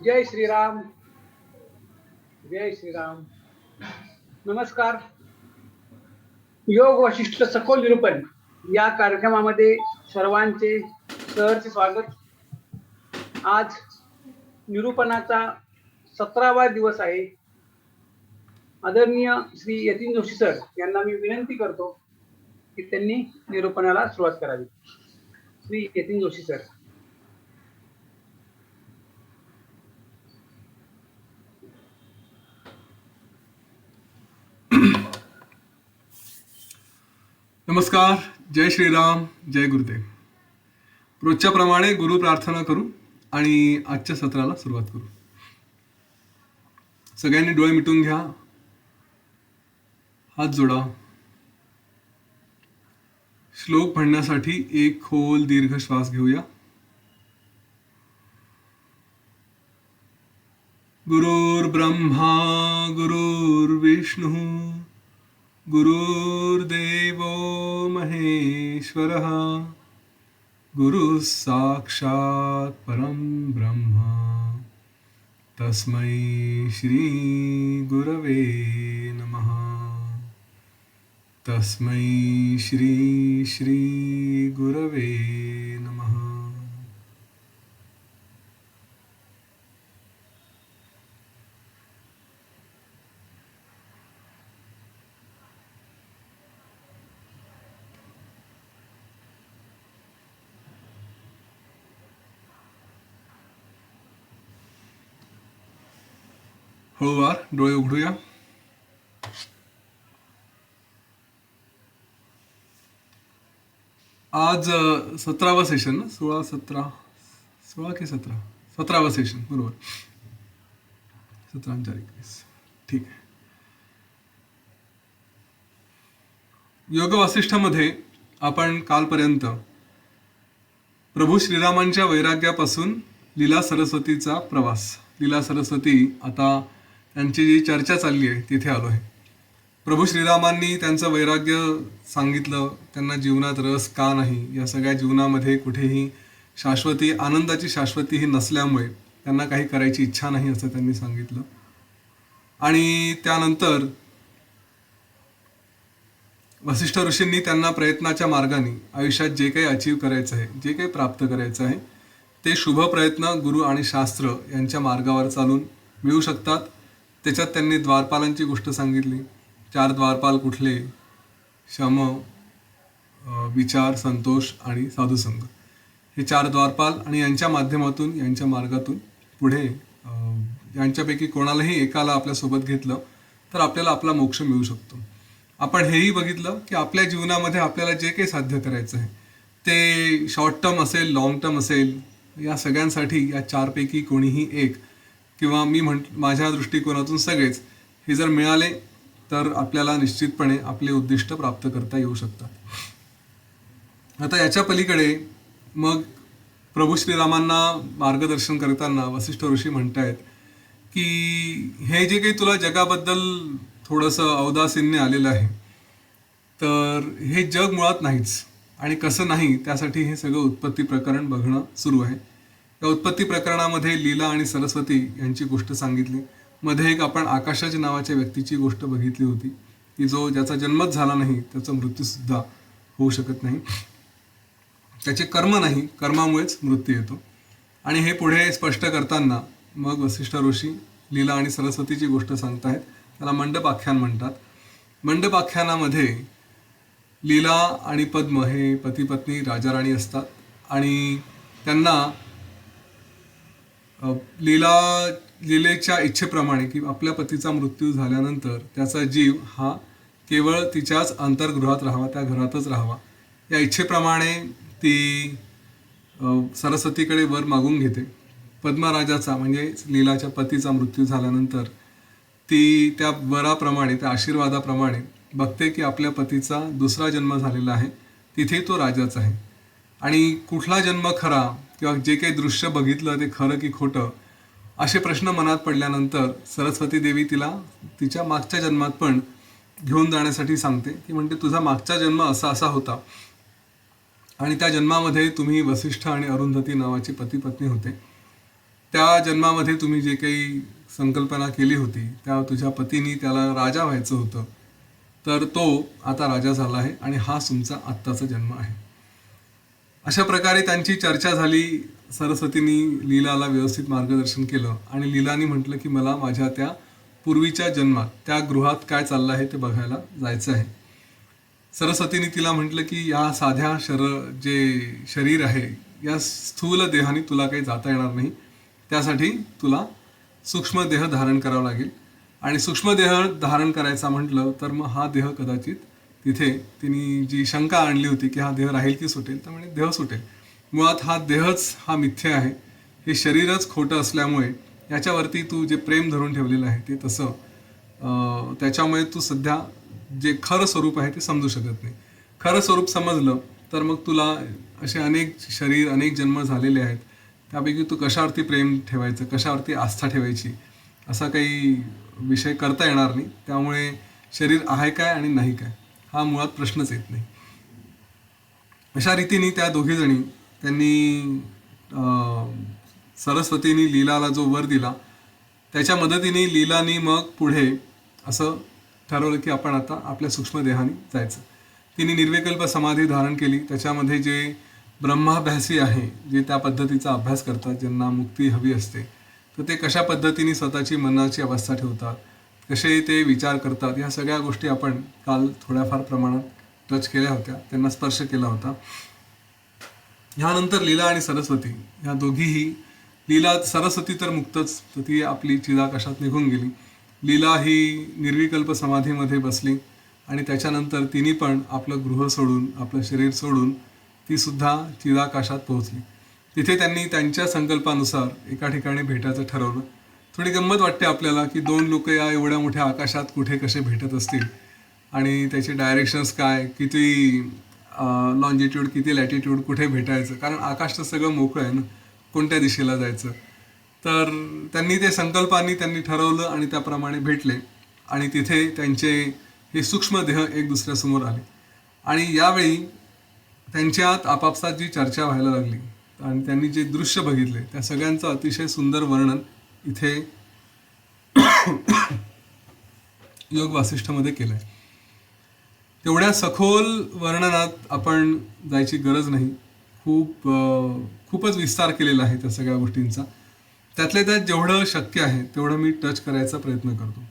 जय श्रीराम. जय श्रीराम. नमस्कार. योग वशिष्ठ सखोल निरूपण या कार्यक्रमामध्ये सर्वांचे सहर्ष स्वागत. आज निरूपणाचा 17वा दिवस आहे. आदरणीय श्री यतीन जोशी सर यांना मी विनंती करतो की त्यांनी निरूपणाला सुरुवात करावी. श्री यतीन जोशी सर. नमस्कार. जय श्रीराम. जय गुरुदेव. रोजच्या प्रमाणे गुरु प्रार्थना करू आणि आजच्या सत्राला सुरुवात करू. सगळ्यांनी डोळे मिटून घ्या, हात जोडा. श्लोक म्हणण्यासाठी एक खोल दीर्घ श्वास घेऊया. गुरुर्ब्रह्मा गुरुर्विष्णू गुरुर्देवो महेश्वरः गुरुः साक्षात् परं ब्रह्म तस्मै श्री गुरवे नमः. तस्मै श्री श्री गुरवे नमः. हळूवार डोळे उघडूया. आज 17वा सेशन ना, 16 की 17वा सेशन, बरोबर. 17/4/21. ठीक आहे. योग वासिष्ठामध्ये आपण कालपर्यंत प्रभू श्रीरामांच्या वैराग्यापासून लीला सरस्वतीचा प्रवास, लीला सरस्वती आता त्यांची जी चर्चा चालली आहे तिथे आलो आहे. प्रभू श्रीरामांनी त्यांचं वैराग्य सांगितलं, त्यांना जीवनात रस का नाही, या सगळ्या जीवनामध्ये कुठेही शाश्वती, आनंदाची शाश्वती ही नसल्यामुळे त्यांना काही करायची इच्छा नाही असं त्यांनी सांगितलं. आणि त्यानंतर वसिष्ठ ऋषींनी त्यांना प्रयत्नाच्या मार्गाने आयुष्यात जे काही अचीव करायचं आहे, जे काही प्राप्त करायचं आहे, ते शुभ प्रयत्न गुरु आणि शास्त्र यांच्या मार्गावर चालून मिळू शकतात. त्याच्यात त्यांनी द्वारपालांची गोष्ट सांगितली. 4 द्वारपाल कुठले? शम, विचार, संतोष आणि साधुसंग. हे 4 द्वारपाल आणि यांच्या माध्यमातून, यांच्या मार्गातून पुढे यांच्यापैकी कोणालाही एकाला आपल्यासोबत घेतलं तर आपल्याला आपला मोक्ष मिळू शकतो. आपण हेही बघितलं की आपल्या जीवनामध्ये आपल्याला जे काही साध्य करायचं आहे ते शॉर्ट टर्म असेल, लाँग टर्म असेल, या सगळ्यांसाठी या 4पैकी कोणीही एक किंवा मी माझ्या दृष्टिकोनातून सगळेच हे जर मिळाले तर आपल्याला निश्चितपणे आपले उद्दिष्ट प्राप्त करता येऊ शकतात. आता याच्या पलीकडे मग प्रभू श्रीरामांना मार्गदर्शन करताना वसिष्ठ ऋषी म्हणतायत की हे जे काही तुला जगाबद्दल थोडंसं औदासीन्य आलेलं आहे, तर हे जग मुळात नाहीच. आणि कसं नाही त्यासाठी हे सगळं उत्पत्ती प्रकरण बघणं सुरू आहे. या उत्पत्ती प्रकरणामध्ये लीला आणि सरस्वती यांची गोष्ट सांगितली. मध्ये एक आपण आकाशाची नावाच्या व्यक्तीची गोष्ट बघितली होती की ज्याचा जन्मच झाला नाही त्याचा मृत्यूसुद्धा होऊ शकत नाही. त्याचे कर्म नाही, कर्मामुळेच मृत्यू येतो. आणि हे पुढे स्पष्ट करताना मग वसिष्ठ ऋषी लीला आणि सरस्वतीची गोष्ट सांगतायत. त्याला मंडपाख्यान म्हणतात. मंडपाख्यानामध्ये लीला आणि पद्म हे पती पत्नी राजा राणी असतात आणि त्यांना लीलेच्या इच्छेप्रमाणे की आपल्या पतीचा मृत्यू झाल्यानंतर त्याचा जीव हा केवळ तिच्याच अंतर्गृहात राहावा, त्या घरातच राहावा, या इच्छेप्रमाणे ती सरस्वतीकडे वर मागून घेते. पद्मराजाचा म्हणजे लीलाच्या पतीचा मृत्यू झाल्यानंतर ती त्या वराप्रमाणे, त्या आशीर्वादाप्रमाणे बघते की आपल्या पतीचा दुसरा जन्म झालेला आहे, तिथे तो राजाच आहे. आणि कुठला जन्म खरा किंवा जे काही दृश्य बघितलं ते खरं की खोटं असे प्रश्न मनात पडल्यानंतर सरस्वती देवी तिला तिच्या मागच्या जन्मात पण घेऊन जाण्यासाठी सांगते. ती म्हणते तुझा मागचा जन्म असा असा होता आणि त्या जन्मामध्ये तुम्ही वसिष्ठ आणि अरुंधती नावाची पती पत्नी होते त्या जन्मामध्ये तुम्ही जे काही संकल्पना केली होती त्या तुझ्या पतीनी त्याला राजा व्हायचं होतं, तर तो आता राजा झाला आहे आणि हा तुमचा आत्ताचा जन्म आहे. अशा प्रकारे त्यांची चर्चा झाली. सरस्वतींनी लीलाला व्यवस्थित मार्गदर्शन केलं आणि लीलानी म्हटलं की मला माझ्या त्या पूर्वीच्या जन्मात त्या गृहात काय चाललं आहे ते बघायला जायचं आहे. सरस्वतीने तिला म्हटलं की या साध्या जे शरीर आहे या स्थूल देहाने तुला काही जाता येणार नाही, त्यासाठी तुला सूक्ष्म देह धारण करावा लागेल. आणि सूक्ष्म देह धारण करायचा म्हटलं तर मग हा देह कदाचित तिथे तिने जी शंका आणली होती की हा देह राहील की सुटेल, तर म्हणे देह सुटेल. मुळात हा देहच हा मिथ्य आहे, हे शरीरच खोटं असल्यामुळे याच्यावरती तू जे प्रेम धरून ठेवलेलं आहे ते तसं त्याच्यामुळे तू सध्या जे खरं स्वरूप आहे ते समजू शकत नाही. खरं स्वरूप समजलं तर मग तुला असे अनेक शरीर अनेक जन्म झालेले आहेत, त्यापैकी तू कशावरती प्रेम ठेवायचं, कशावरती आस्था ठेवायची असा काही विषय करता येणार नाही. त्यामुळे शरीर आहे काय आणि नाही काय हा मुळात प्रश्नच येत नाही. अशा रीतीने त्या दोघीजणी त्यांनी सरस्वतीने लीलाला जो वर दिला त्याच्या मदतीने लीलानी मग पुढे असं ठरवलं की आपण आता आपल्या सूक्ष्म देहाने जायचं. तिने निर्विकल्प समाधी धारण केली. त्याच्यामध्ये जे ब्रह्माभ्यासी आहे, जे त्या पद्धतीचा अभ्यास करतात, ज्यांना मुक्ती हवी असते, तर ते कशा पद्धतीने स्वतःची मनाची अवस्था ठेवतात, कसे ते विचार करतात, ह्या सगळ्या गोष्टी आपण काल थोड्याफार प्रमाणात टच केल्या होत्या, त्यांना स्पर्श केला होता. ह्यानंतर लीला आणि सरस्वती ह्या दोघीही, लीला सरस्वती तर मुक्तच, तर ती आपली चिदाकाशात निघून गेली. लीला ही निर्विकल्प समाधीमध्ये बसली आणि त्याच्यानंतर तिने पण आपलं गृह सोडून आपलं शरीर सोडून ती सुद्धा चिदाकाशात पोहोचली. तिथे त्यांनी त्यांच्या संकल्पानुसार एका ठिकाणी भेटायचं ठरवलं. थोडी गंमत वाटते आपल्याला की दोन लोक या एवढ्या मोठ्या आकाशात कुठे कसे भेटत असतील आणि त्याचे डायरेक्शन्स काय, किती लॉन्जिट्यूड किती लॅटिट्यूड, कुठे भेटायचं, कारण आकाश तर सगळं मोकळं आहे ना, कोणत्या दिशेला जायचं. तर त्यांनी ते संकल्पांनी त्यांनी ठरवलं आणि त्याप्रमाणे भेटले आणि तिथे त्यांचे हे सूक्ष्म देह एक दुसऱ्यासमोर आले आणि यावेळी त्यांच्यात आपापसात जी चर्चा व्हायला लागली आणि त्यांनी जे दृश्य बघितले त्या सगळ्यांचं अतिशय सुंदर वर्णन इथे योग वासिष्ठमध्ये केलं आहे. तेवढ्या सखोल वर्णनात आपण जायची गरज नाही. खूपच विस्तार केलेला आहे त्या सगळ्या गोष्टींचा. त्यातल्या त्यात जेवढं शक्य आहे तेवढं मी टच करायचा प्रयत्न करतो.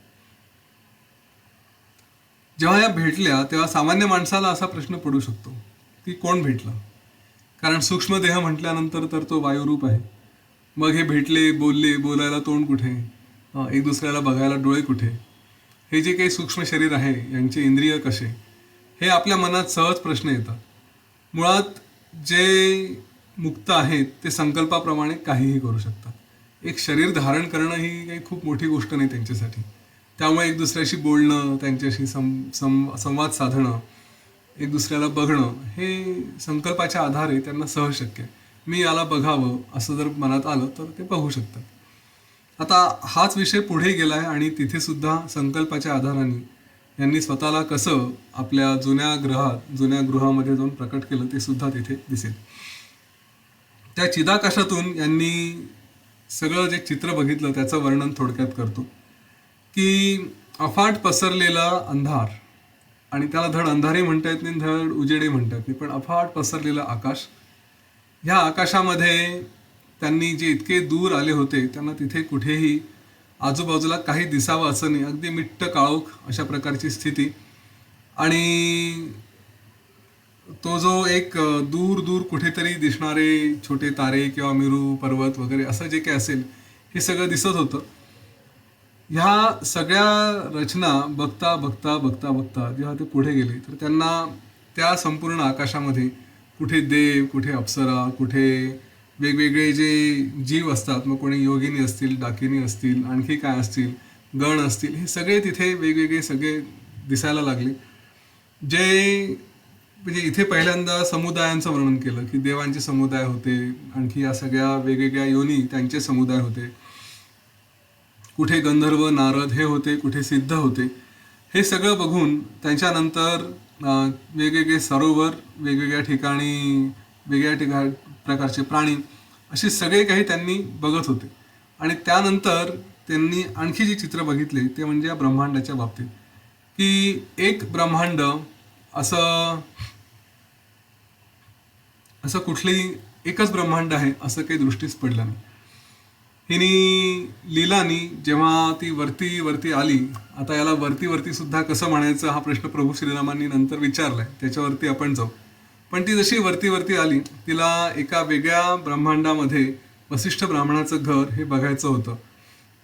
जेव्हा या भेटल्या तेव्हा सामान्य माणसाला असा प्रश्न पडू शकतो की कोण भेटलं, कारण सूक्ष्म देह म्हटल्यानंतर तर तो वायुरूप आहे. मग हे भेटले, बोलले, बोलायला तोंड कुठे, एक दुसऱ्याला बघायला डोळे कुठे, हे जे काही सूक्ष्म शरीर आहे यांचे इंद्रिय कसे, हे आपल्या मनात सहज प्रश्न येतात. मुळात जे मुक्त आहेत ते संकल्पाप्रमाणे काहीही करू शकतात. एक शरीर धारण करणं ही काही खूप मोठी गोष्ट नाही त्यांच्यासाठी. त्यामुळे एक दुसऱ्याशी बोलणं, त्यांच्याशी संवाद साधणं, एक दुसऱ्याला बघणं हे संकल्पाच्या आधारे त्यांना सहज शक्य आहे. मी याला बघावं असं जर मनात आलं तर ते बघू शकतात. आता हाच विषय पुढे गेला आहे आणि तिथे सुद्धा संकल्पाच्या आधाराने यांनी स्वतःला कसं आपल्या जुन्या गृहामध्ये जाऊन प्रकट केलं ते सुद्धा तिथे दिसेल. त्या चिदाकाशातून यांनी सगळं जे चित्र बघितलं त्याचं वर्णन थोडक्यात करतो की अफाट पसरलेला अंधार, आणि त्याला धड अंधारही म्हणता येत नाही, धड उजेडही म्हणता येत नाही, पण अफाट पसरलेलं आकाश. ह्या आकाशामध्ये त्यांनी जे इतके दूर आले होते त्यांना तिथे कुठेही आजूबाजूला काही दिसावं असं नाही, अगदी मिट्ट काळोख अशा प्रकारची स्थिती. आणि तो जो एक दूर दूर कुठेतरी दिसणारे छोटे तारे किंवा मेरू पर्वत वगैरे असं जे काही असेल हे सगळं दिसत होतं. ह्या सगळ्या रचना बघता बघता बघता बघता जेव्हा ते पुढे गेले तर त्यांना त्या संपूर्ण आकाशामध्ये कुठे देव, कुठे अप्सरा, कुठे वेगवेगळे जे जीव असतात, मग कोणी योगिनी असतील, डाकिनी असतील, आणखी काय असतील, गण असतील, हे सगळे तिथे वेगवेगळे सगळे दिसायला लागले. जे म्हणजे इथे पहिल्यांदा समुदायांचं वर्णन केलं की देवांचे समुदाय होते, आणखी या सगळ्या वेगवेगळ्या योनी त्यांचे समुदाय होते, कुठे गंधर्व नारद हे होते, कुठे सिद्ध होते. हे सगळं बघून त्यांच्यानंतर वेगवेगळे सरोवर, वेगवेगळ्या ठिकाणी वेगळ्या प्रकारचे प्राणी, असे सगळे काही त्यांनी बघत होते. आणि त्यानंतर त्यांनी आणखी जी चित्र बघितली ते म्हणजे या ब्रह्मांडाच्या बाबतीत, की एक ब्रह्मांड असं असं कुठलंही एकच ब्रह्मांड आहे असं काही दृष्टीस पडलं नाही. हिनी लीलानी जेव्हा ती वरती वरती आली, आता याला वरती वरती सुद्धा कसं म्हणायचं हा प्रश्न प्रभू श्रीरामांनी नंतर विचारलाय, त्याच्यावरती आपण जाऊ. पण ती जशी वरती वरती आली, तिला एका वेगळ्या ब्रह्मांडामध्ये वसिष्ठ ब्राह्मणाचं घर हे बघायचं होतं.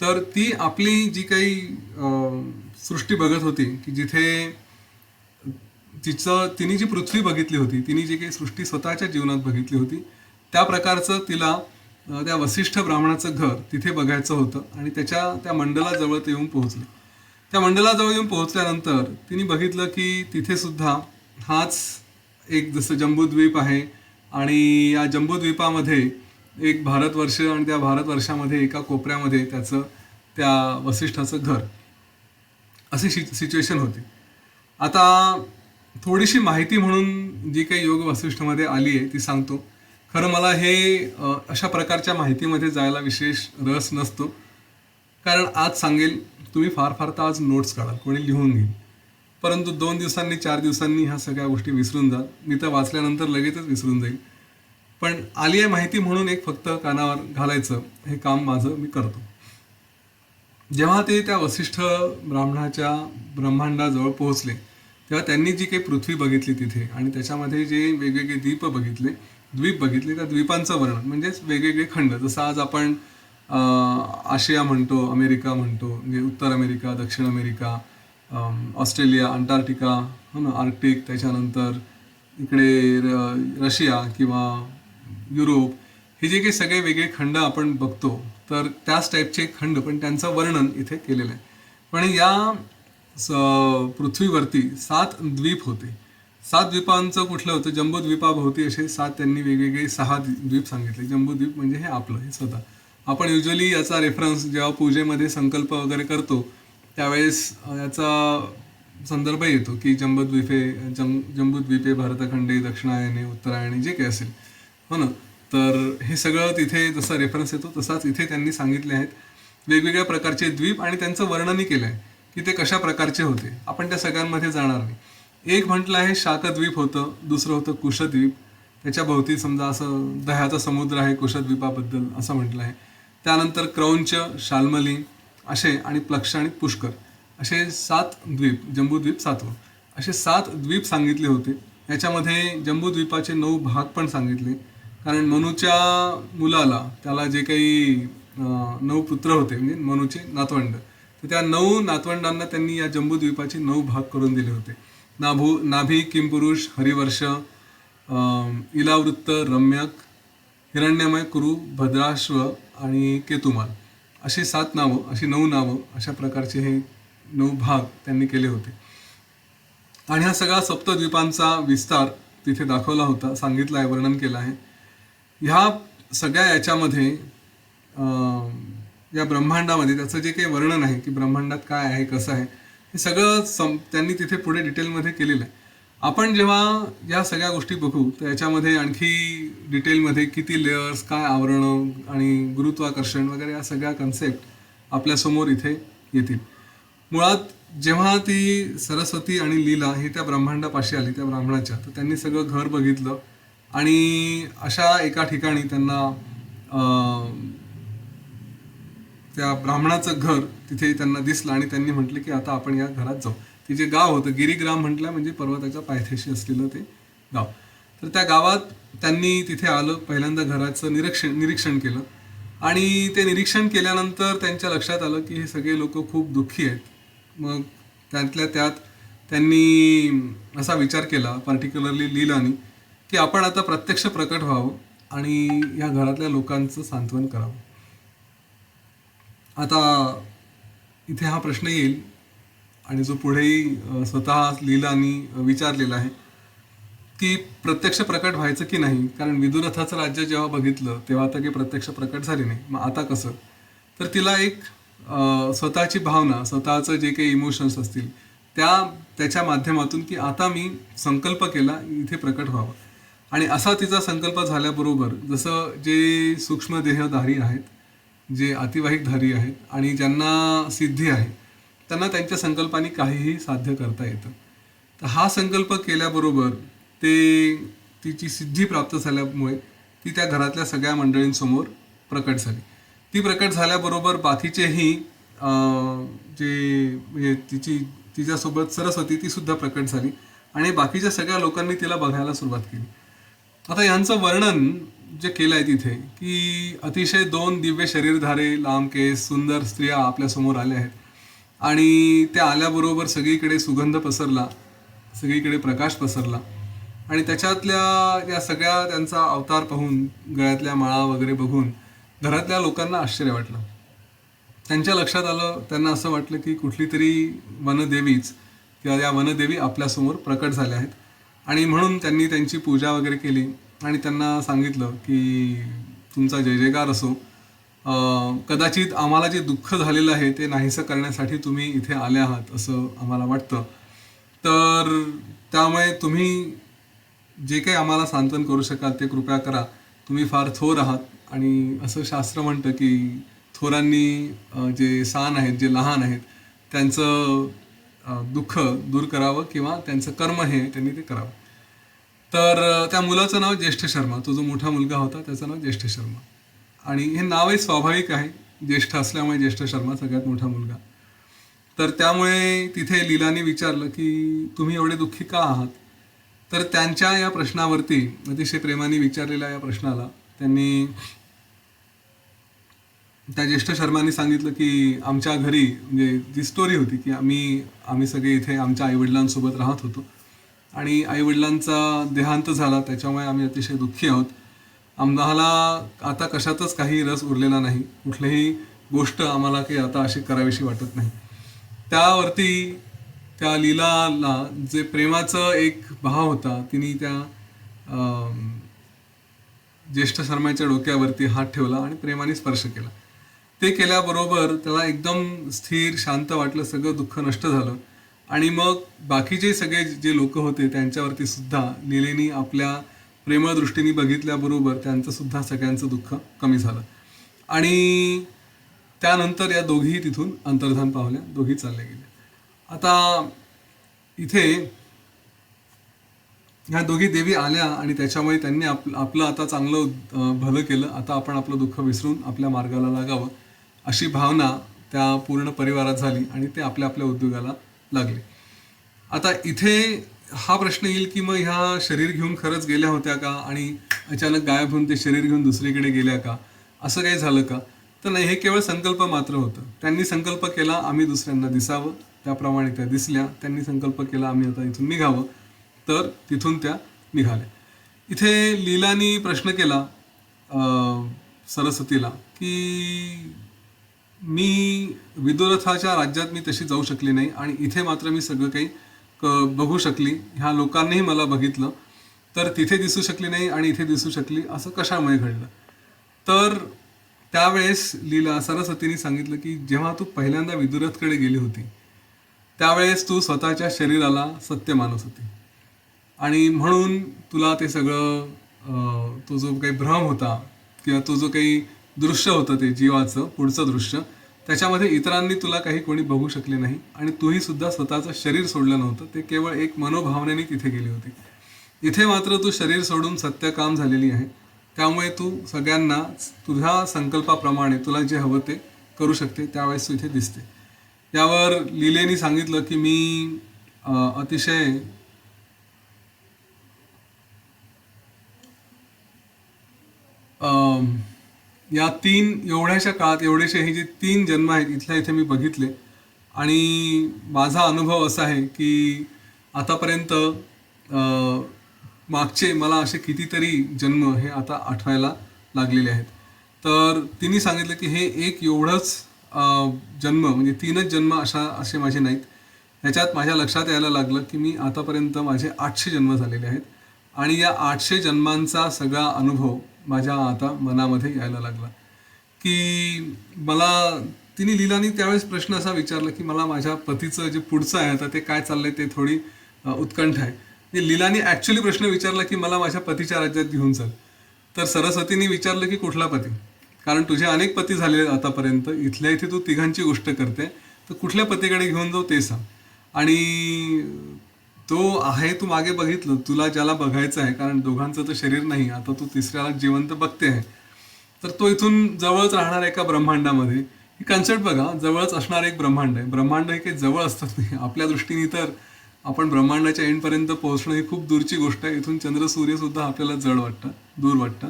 तर ती आपली जी काही सृष्टी बघत होती, की जिथे तिने जी पृथ्वी बघितली होती, तिने जी काही सृष्टी स्वतःच्या जीवनात बघितली होती, त्या प्रकारचं तिला त्या वसिष्ठ ब्राह्मणाचं घर तिथे बघायचं होतं. आणि त्या मंडलाजवळ ते येऊन पोहोचले. त्या मंडलाजवळ येऊन पोहोचल्यानंतर तिने बघितलं की तिथे सुद्धा हाच एक जसं जम्बूद्वीप आहे, आणि या जम्बूद्वीपामध्ये एक भारतवर्ष, आणि त्या भारतवर्षामध्ये एका कोपऱ्यामध्ये त्या वसिष्ठाचं घर, अशी सिच्युएशन होती. आता थोडीशी माहिती म्हणून जी काही योग वसिष्ठमध्ये आली आहे ती सांगतो. खरं मला हे अशा प्रकारच्या माहितीमध्ये जायला विशेष रस नसतो, कारण आज सांगेल, तुम्ही फार फार तर आज नोट्स काढाल, कोणी लिहून घेईल, परंतु 2 दिवसांनी 4 दिवसांनी ह्या सगळ्या गोष्टी विसरून जाल. मी तर वाचल्यानंतर लगेचच विसरून जाईल. पण आली आहे माहिती म्हणून एक फक्त कानावर घालायचं हे काम माझं मी करतो. जेव्हा ते त्या वसिष्ठ ब्राह्मणाच्या ब्रह्मांडाजवळ पोहोचले, तेव्हा त्यांनी जी काही पृथ्वी बघितली तिथे, आणि त्याच्यामध्ये जे वेगवेगळे द्वीप बघितले, त्या द्वीपांचं वर्णन, म्हणजेच वेगवेगळे खंड, जसं आज आपण आशिया म्हणतो, अमेरिका म्हणतो, म्हणजे उत्तर अमेरिका, दक्षिण अमेरिका, ऑस्ट्रेलिया, अंटार्क्टिका, हो ना, आर्क्टिक, त्याच्यानंतर इकडे रशिया किंवा युरोप, हे जे काही सगळे वेगळे खंड आपण बघतो, तर त्याच टाईपचे खंड, पण त्यांचं वर्णन इथे केलेलं आहे. पण या पृथ्वीवरती 7 द्वीप होते. 7 द्वीपांचं कुठलं होतं, जम्बूद्वीपाभोवती असे 7 त्यांनी वेगवेगळे 6 द्वीप सांगितले. जम्बूद्वीप म्हणजे हे आपलं, हे स्वतः आपण युजली याचा रेफरन्स जेव्हा पूजेमध्ये संकल्प वगैरे करतो त्यावेळेस याचा संदर्भ येतो की जम्बूद्वीपे भरतखंडे दक्षिणायने उत्तरायणे जे काही असेल, हो ना. तर हे सगळं तिथे जसा रेफरन्स येतो तसाच इथे त्यांनी सांगितले आहेत वेगवेगळ्या प्रकारचे द्वीप, आणि त्यांचं वर्णनही केलं आहे की ते कशा प्रकारचे होते. आपण त्या सगळ्यांमध्ये जाणार नाही. एक म्हटलं आहे शाकद्वीप होतं, दुसरं होतं कुशद्वीप, त्याच्या भोवती समजा असं दह्याचा समुद्र आहे कुशद्वीपाबद्दल असं म्हटलं आहे. त्यानंतर क्रौंच, शाल्मली असे, आणि प्लक्ष आणि पुष्कर असे 7 द्वीप, जम्बूद्वीप 7वं, असे 7 द्वीप सांगितले होते. याच्यामध्ये जम्बूद्वीपाचे 9 भाग पण सांगितले, कारण मनूच्या मुलाला, त्याला जे काही 9 पुत्र होते, म्हणजे मनूचे नातवंड, तर त्या 9 नातवंडांना त्यांनी या जम्बूद्वीपाचे 9 भाग करून दिले होते. नाभी, किमपुरुष, हरिवर्ष, इलावृत्त, रम्यक, हिरण्यमय, कुरु, भद्राश्व आणि केतुमाल, अशी 7 नावं, अशी 9 नावं, अशा प्रकारचे हे 9 भाग त्यांनी केले होते. आणि हा सगळा सप्तद्वीपांचा विस्तार तिथे दाखवला होता, सांगितला आहे, वर्णन केलं आहे. ह्या सगळ्या याच्यामध्ये या ब्रह्मांडामध्ये त्याचं जे काही वर्णन आहे की ब्रह्मांडात काय आहे, कसं आहे, हे सगळं त्यांनी तिथे पुढे डिटेलमध्ये केलेलं आहे. आपण जेव्हा या सगळ्या गोष्टी बघू तर याच्यामध्ये आणखी डिटेलमध्ये किती लेयर्स, काय आवरणं आणि गुरुत्वाकर्षण वगैरे या सगळ्या कन्सेप्ट आपल्यासमोर इथे येतील. मुळात जेव्हा ती सरस्वती आणि लीला ही त्या ब्रह्मांडापाशी आली, त्या ब्राह्मणाच्या, तर त्यांनी सगळं घर बघितलं, आणि अशा एका ठिकाणी त्यांना त्या ब्राह्मणाचं घर तिथे त्यांना दिसलं, आणि त्यांनी म्हटलं की आता आपण या घरात जाऊ. ते जे गाव होतं, गिरिग्राम म्हटलं, म्हणजे पर्वताच्या पायथ्याशी असलेलं ते गाव. तर त्या गावात त्यांनी तिथे आलं, पहिल्यांदा घराचं निरीक्षण केलं, आणि ते निरीक्षण केल्यानंतर त्यांच्या लक्षात आलं की हे सगळे लोक खूप दुःखी आहेत. मग त्यातल्या त्यात त्यांनी असा विचार केला, पर्टिक्युलरली लीलानी, की आपण आता प्रत्यक्ष प्रकट व्हावं आणि या घरातल्या लोकांचं सांत्वन करावं. आता इथे हा प्रश्न येईल, आणि जो पुढेही स्वतः लीलानी विचारलेला आहे की प्रत्यक्ष प्रकट व्हायचं की नाही, कारण विदुरथाचं राज्य जेव्हा बघितलं तेव्हा तर काही प्रत्यक्ष प्रकट झाले नाही, मग आता कसं. तर तिला एक स्वतःची भावना, स्वतःचं जे काही इमोशन्स असतील त्याच्या माध्यमातून की आता मी संकल्प केला इथे प्रकट व्हावं. आणि असा तिचा संकल्प झाल्याबरोबर जसं जे सूक्ष्म देहधारी आहेत जे अतिवाहिकधारी आहेत आणि ज्यांना सिद्धी आहे, त्यांना त्यांच्या संकल्पाने काहीही साध्य करता येतं. तर हा संकल्प केल्याबरोबर तिची सिद्धी प्राप्त झाल्यामुळे ती त्या घरातल्या सगळ्या मंडळींसमोर प्रकट झाली. ती प्रकट झाल्याबरोबर बाकीचेही जे म्हणजे तिच्यासोबत सरस्वती ती सुद्धा प्रकट झाली आणि बाकीच्या सगळ्या लोकांनी तिला बघायला सुरुवात केली. आता यांचं वर्णन जे केलं आहे तिथे की अतिशय 2 दिव्य शरीरधारे, लांब केस, सुंदर स्त्रिया आपल्यासमोर आल्या आहेत आणि त्या आल्याबरोबर सगळीकडे सुगंध पसरला, सगळीकडे प्रकाश पसरला आणि त्याच्यातल्या या सगळ्या त्यांचा अवतार पाहून, गळ्यातल्या माळा वगैरे बघून घरातल्या लोकांना आश्चर्य वाटलं. त्यांच्या लक्षात आलं, त्यांना असं वाटलं की कुठली तरी वनदेवीच किंवा या वनदेवी आपल्यासमोर प्रकट झाल्या आहेत आणि म्हणून त्यांनी त्यांची पूजा वगैरे केली आणि त्यांना सांगितलं की तुमचा जय जयकार असो. कदाचित आम्हाला जे दुःख झालेलं आहे ते नाहीसं करण्यासाठी तुम्ही इथे आले आहात असं आम्हाला वाटतं. तर त्यामुळे तुम्ही जे काही आम्हाला सांत्वन करू शकाल ते कृपया करा. तुम्ही फार थोर आहात आणि असं शास्त्र म्हणतं की थोरांनी जे सान आहेत, जे लहान आहेत, त्यांचं दुःख दूर करावं किंवा त्यांचं कर्म हे त्यांनी ते करावं. तर त्या मुलाचं नाव ज्येष्ठ शर्मा, तो जो मोठा मुलगा होता त्याचं नाव ज्येष्ठ शर्मा आणि हे नावही स्वाभाविक आहे, ज्येष्ठ असल्यामुळे ज्येष्ठ शर्मा सगळ्यात मोठा मुलगा. तर त्यामुळे तिथे लीलाने विचारलं की तुम्ही एवढे दुःखी का आहात. तर त्यांच्या या प्रश्नावरती, अतिशय प्रेमाने विचारलेल्या या प्रश्नाला त्यांनी त्या ज्येष्ठ शर्मांनी सांगितलं की आमच्या घरी म्हणजे जी स्टोरी होती की आम्ही सगळे इथे आमच्या आईवडिलांसोबत राहत होतो आणि आईवडिलांचा देहांत झाला, त्याच्यामुळे आम्ही अतिशय दुःखी आहोत. आम्हाला आता कशातच काही रस उरलेला नाही, कुठलीही गोष्ट आम्हाला काही आता अशी करावीशी वाटत नाही. त्यावरती त्या लीलाला जे प्रेमाचं एक भाव होता, तिने त्या ज्येष्ठ शर्माच्या डोक्यावरती हात ठेवला आणि प्रेमाने स्पर्श केला. ते केल्याबरोबर त्याला एकदम स्थिर, शांत वाटलं, सगळं दुःख नष्ट झालं आणि मग बाकीचे सगळे जे लोक होते त्यांच्यावरती सुद्धा लीलेनी आपल्या प्रेमळ दृष्टीने बघितल्याबरोबर त्यांचं सुद्धा सगळ्यांचं दुःख कमी झालं आणि त्यानंतर या दोघीही तिथून अंतर्धान पावल्या, दोघी चालल्या गेल्या. आता इथे ह्या दोघी देवी आल्या आणि त्याच्यामुळे त्यांनी आपलं आता चांगलं भलं केलं, आता आपण आपलं दुःख विसरून आपल्या मार्गाला लागावं अशी भावना त्या पूर्ण परिवारात झाली आणि ते आपल्या आपल्या उद्योगाला लागले. आता इथे हा प्रश्न येईल की मग ह्या शरीर घेऊन खरंच गेल्या होत्या का आणि अचानक गायब होऊन ते शरीर घेऊन दुसरीकडे गेल्या का, असं काही झालं का. तर नाही, हे केवळ संकल्प मात्र होतं. त्यांनी संकल्प केला आम्ही दुसऱ्यांना दिसावं, त्याप्रमाणे त्या दिसल्या. त्यांनी संकल्प केला आम्ही आता इथून निघावं, तर तिथून त्या निघाल्या. इथे लीलानी प्रश्न केला सरस्वतीला की मी विदुरथाच्या राज्यात मी तशी जाऊ शकली नाही आणि इथे मात्र मी सगळं काही बघू शकली, ह्या लोकांनीही मला बघितलं, तर तिथे दिसू शकली नाही आणि इथे दिसू शकली, असं कशामुळे घडलं. तर त्यावेळेस लीला सरस्वतीने सांगितलं की जेव्हा तू पहिल्यांदा विदुरथकडे गेली होती त्यावेळेस तू स्वतःच्या शरीराला सत्य मानत होती आणि म्हणून तुला ते सगळं तो जो काही भ्रम होता किंवा तो जो काही दृश्य होतं ते जीवाचं पुढचं दृश्य, त्याच्यामध्ये इतरांनी तुला काही कोणी बघू शकले नाही आणि तूही सुद्धा स्वतःचं शरीर सोडलं नव्हतं, ते केवळ एक मनोभावनेने तिथे गेली होती. इथे मात्र तू शरीर सोडून सत्य काम झालेली आहे, त्यामुळे तू सगळ्यांना तुझ्या संकल्पाप्रमाणे तुला जे हवं ते करू शकते, त्यावेळेस तू इथे दिसते. यावर लीलेनी सांगितलं की मी अतिशय या 3 एवढ्याशा काळात एवढेसे हे जे 3 जन्म आहेत इथल्या इथे मी बघितले आणि माझा अनुभव असा आहे की आतापर्यंत मागचे मला असे कितीतरी जन्म हे आता आठवायला लागलेले आहेत. तर तिने सांगितलं की हे एक एवढंच जन्म म्हणजे 3च जन्म असे माझे नाहीत. ह्याच्यात माझ्या लक्षात यायला लागलं की मी आतापर्यंत माझे 800 जन्म झालेले आहेत आणि या 800 जन्मांचा सगळा अनुभव माझ्या आता मनामध्ये यायला लागला की तिने लीलानी त्यावेळेस प्रश्न असा विचारला की मला माझ्या पतीचं जे पुढचं आहे आता ते काय चाललंय ते थोडी उत्कंठ आहे. लीलानी ॲक्च्युली प्रश्न विचारला की मला माझ्या पतीच्या राज्यात घेऊन चल. तर सरस्वतीने विचारलं की कुठला पती, कारण तुझे अनेक पती झाले आतापर्यंत, इथल्या इथे तू तिघांची गोष्ट करते, तर कुठल्या पतीकडे घेऊन जाऊ ते सांग. आणि तो आहे, तू मागे बघितलं, तुला ज्याला बघायचं आहे, कारण दोघांचं तर शरीर नाही, आता तू तिसऱ्याला जिवंत बघते आहे, तर तो इथून जवळच राहणार एका ब्रह्मांडामध्ये. ही कन्सेप्ट बघा, जवळच असणार एक ब्रह्मांड आहे. ब्रह्मांड हे काही जवळ असतात नाही, आपल्या दृष्टीने तर आपण ब्रह्मांडाच्या एंडपर्यंत पोहोचणं ही खूप दूरची गोष्ट आहे. इथून चंद्र सूर्य सुद्धा आपल्याला जड वाटतं, दूर वाटतं.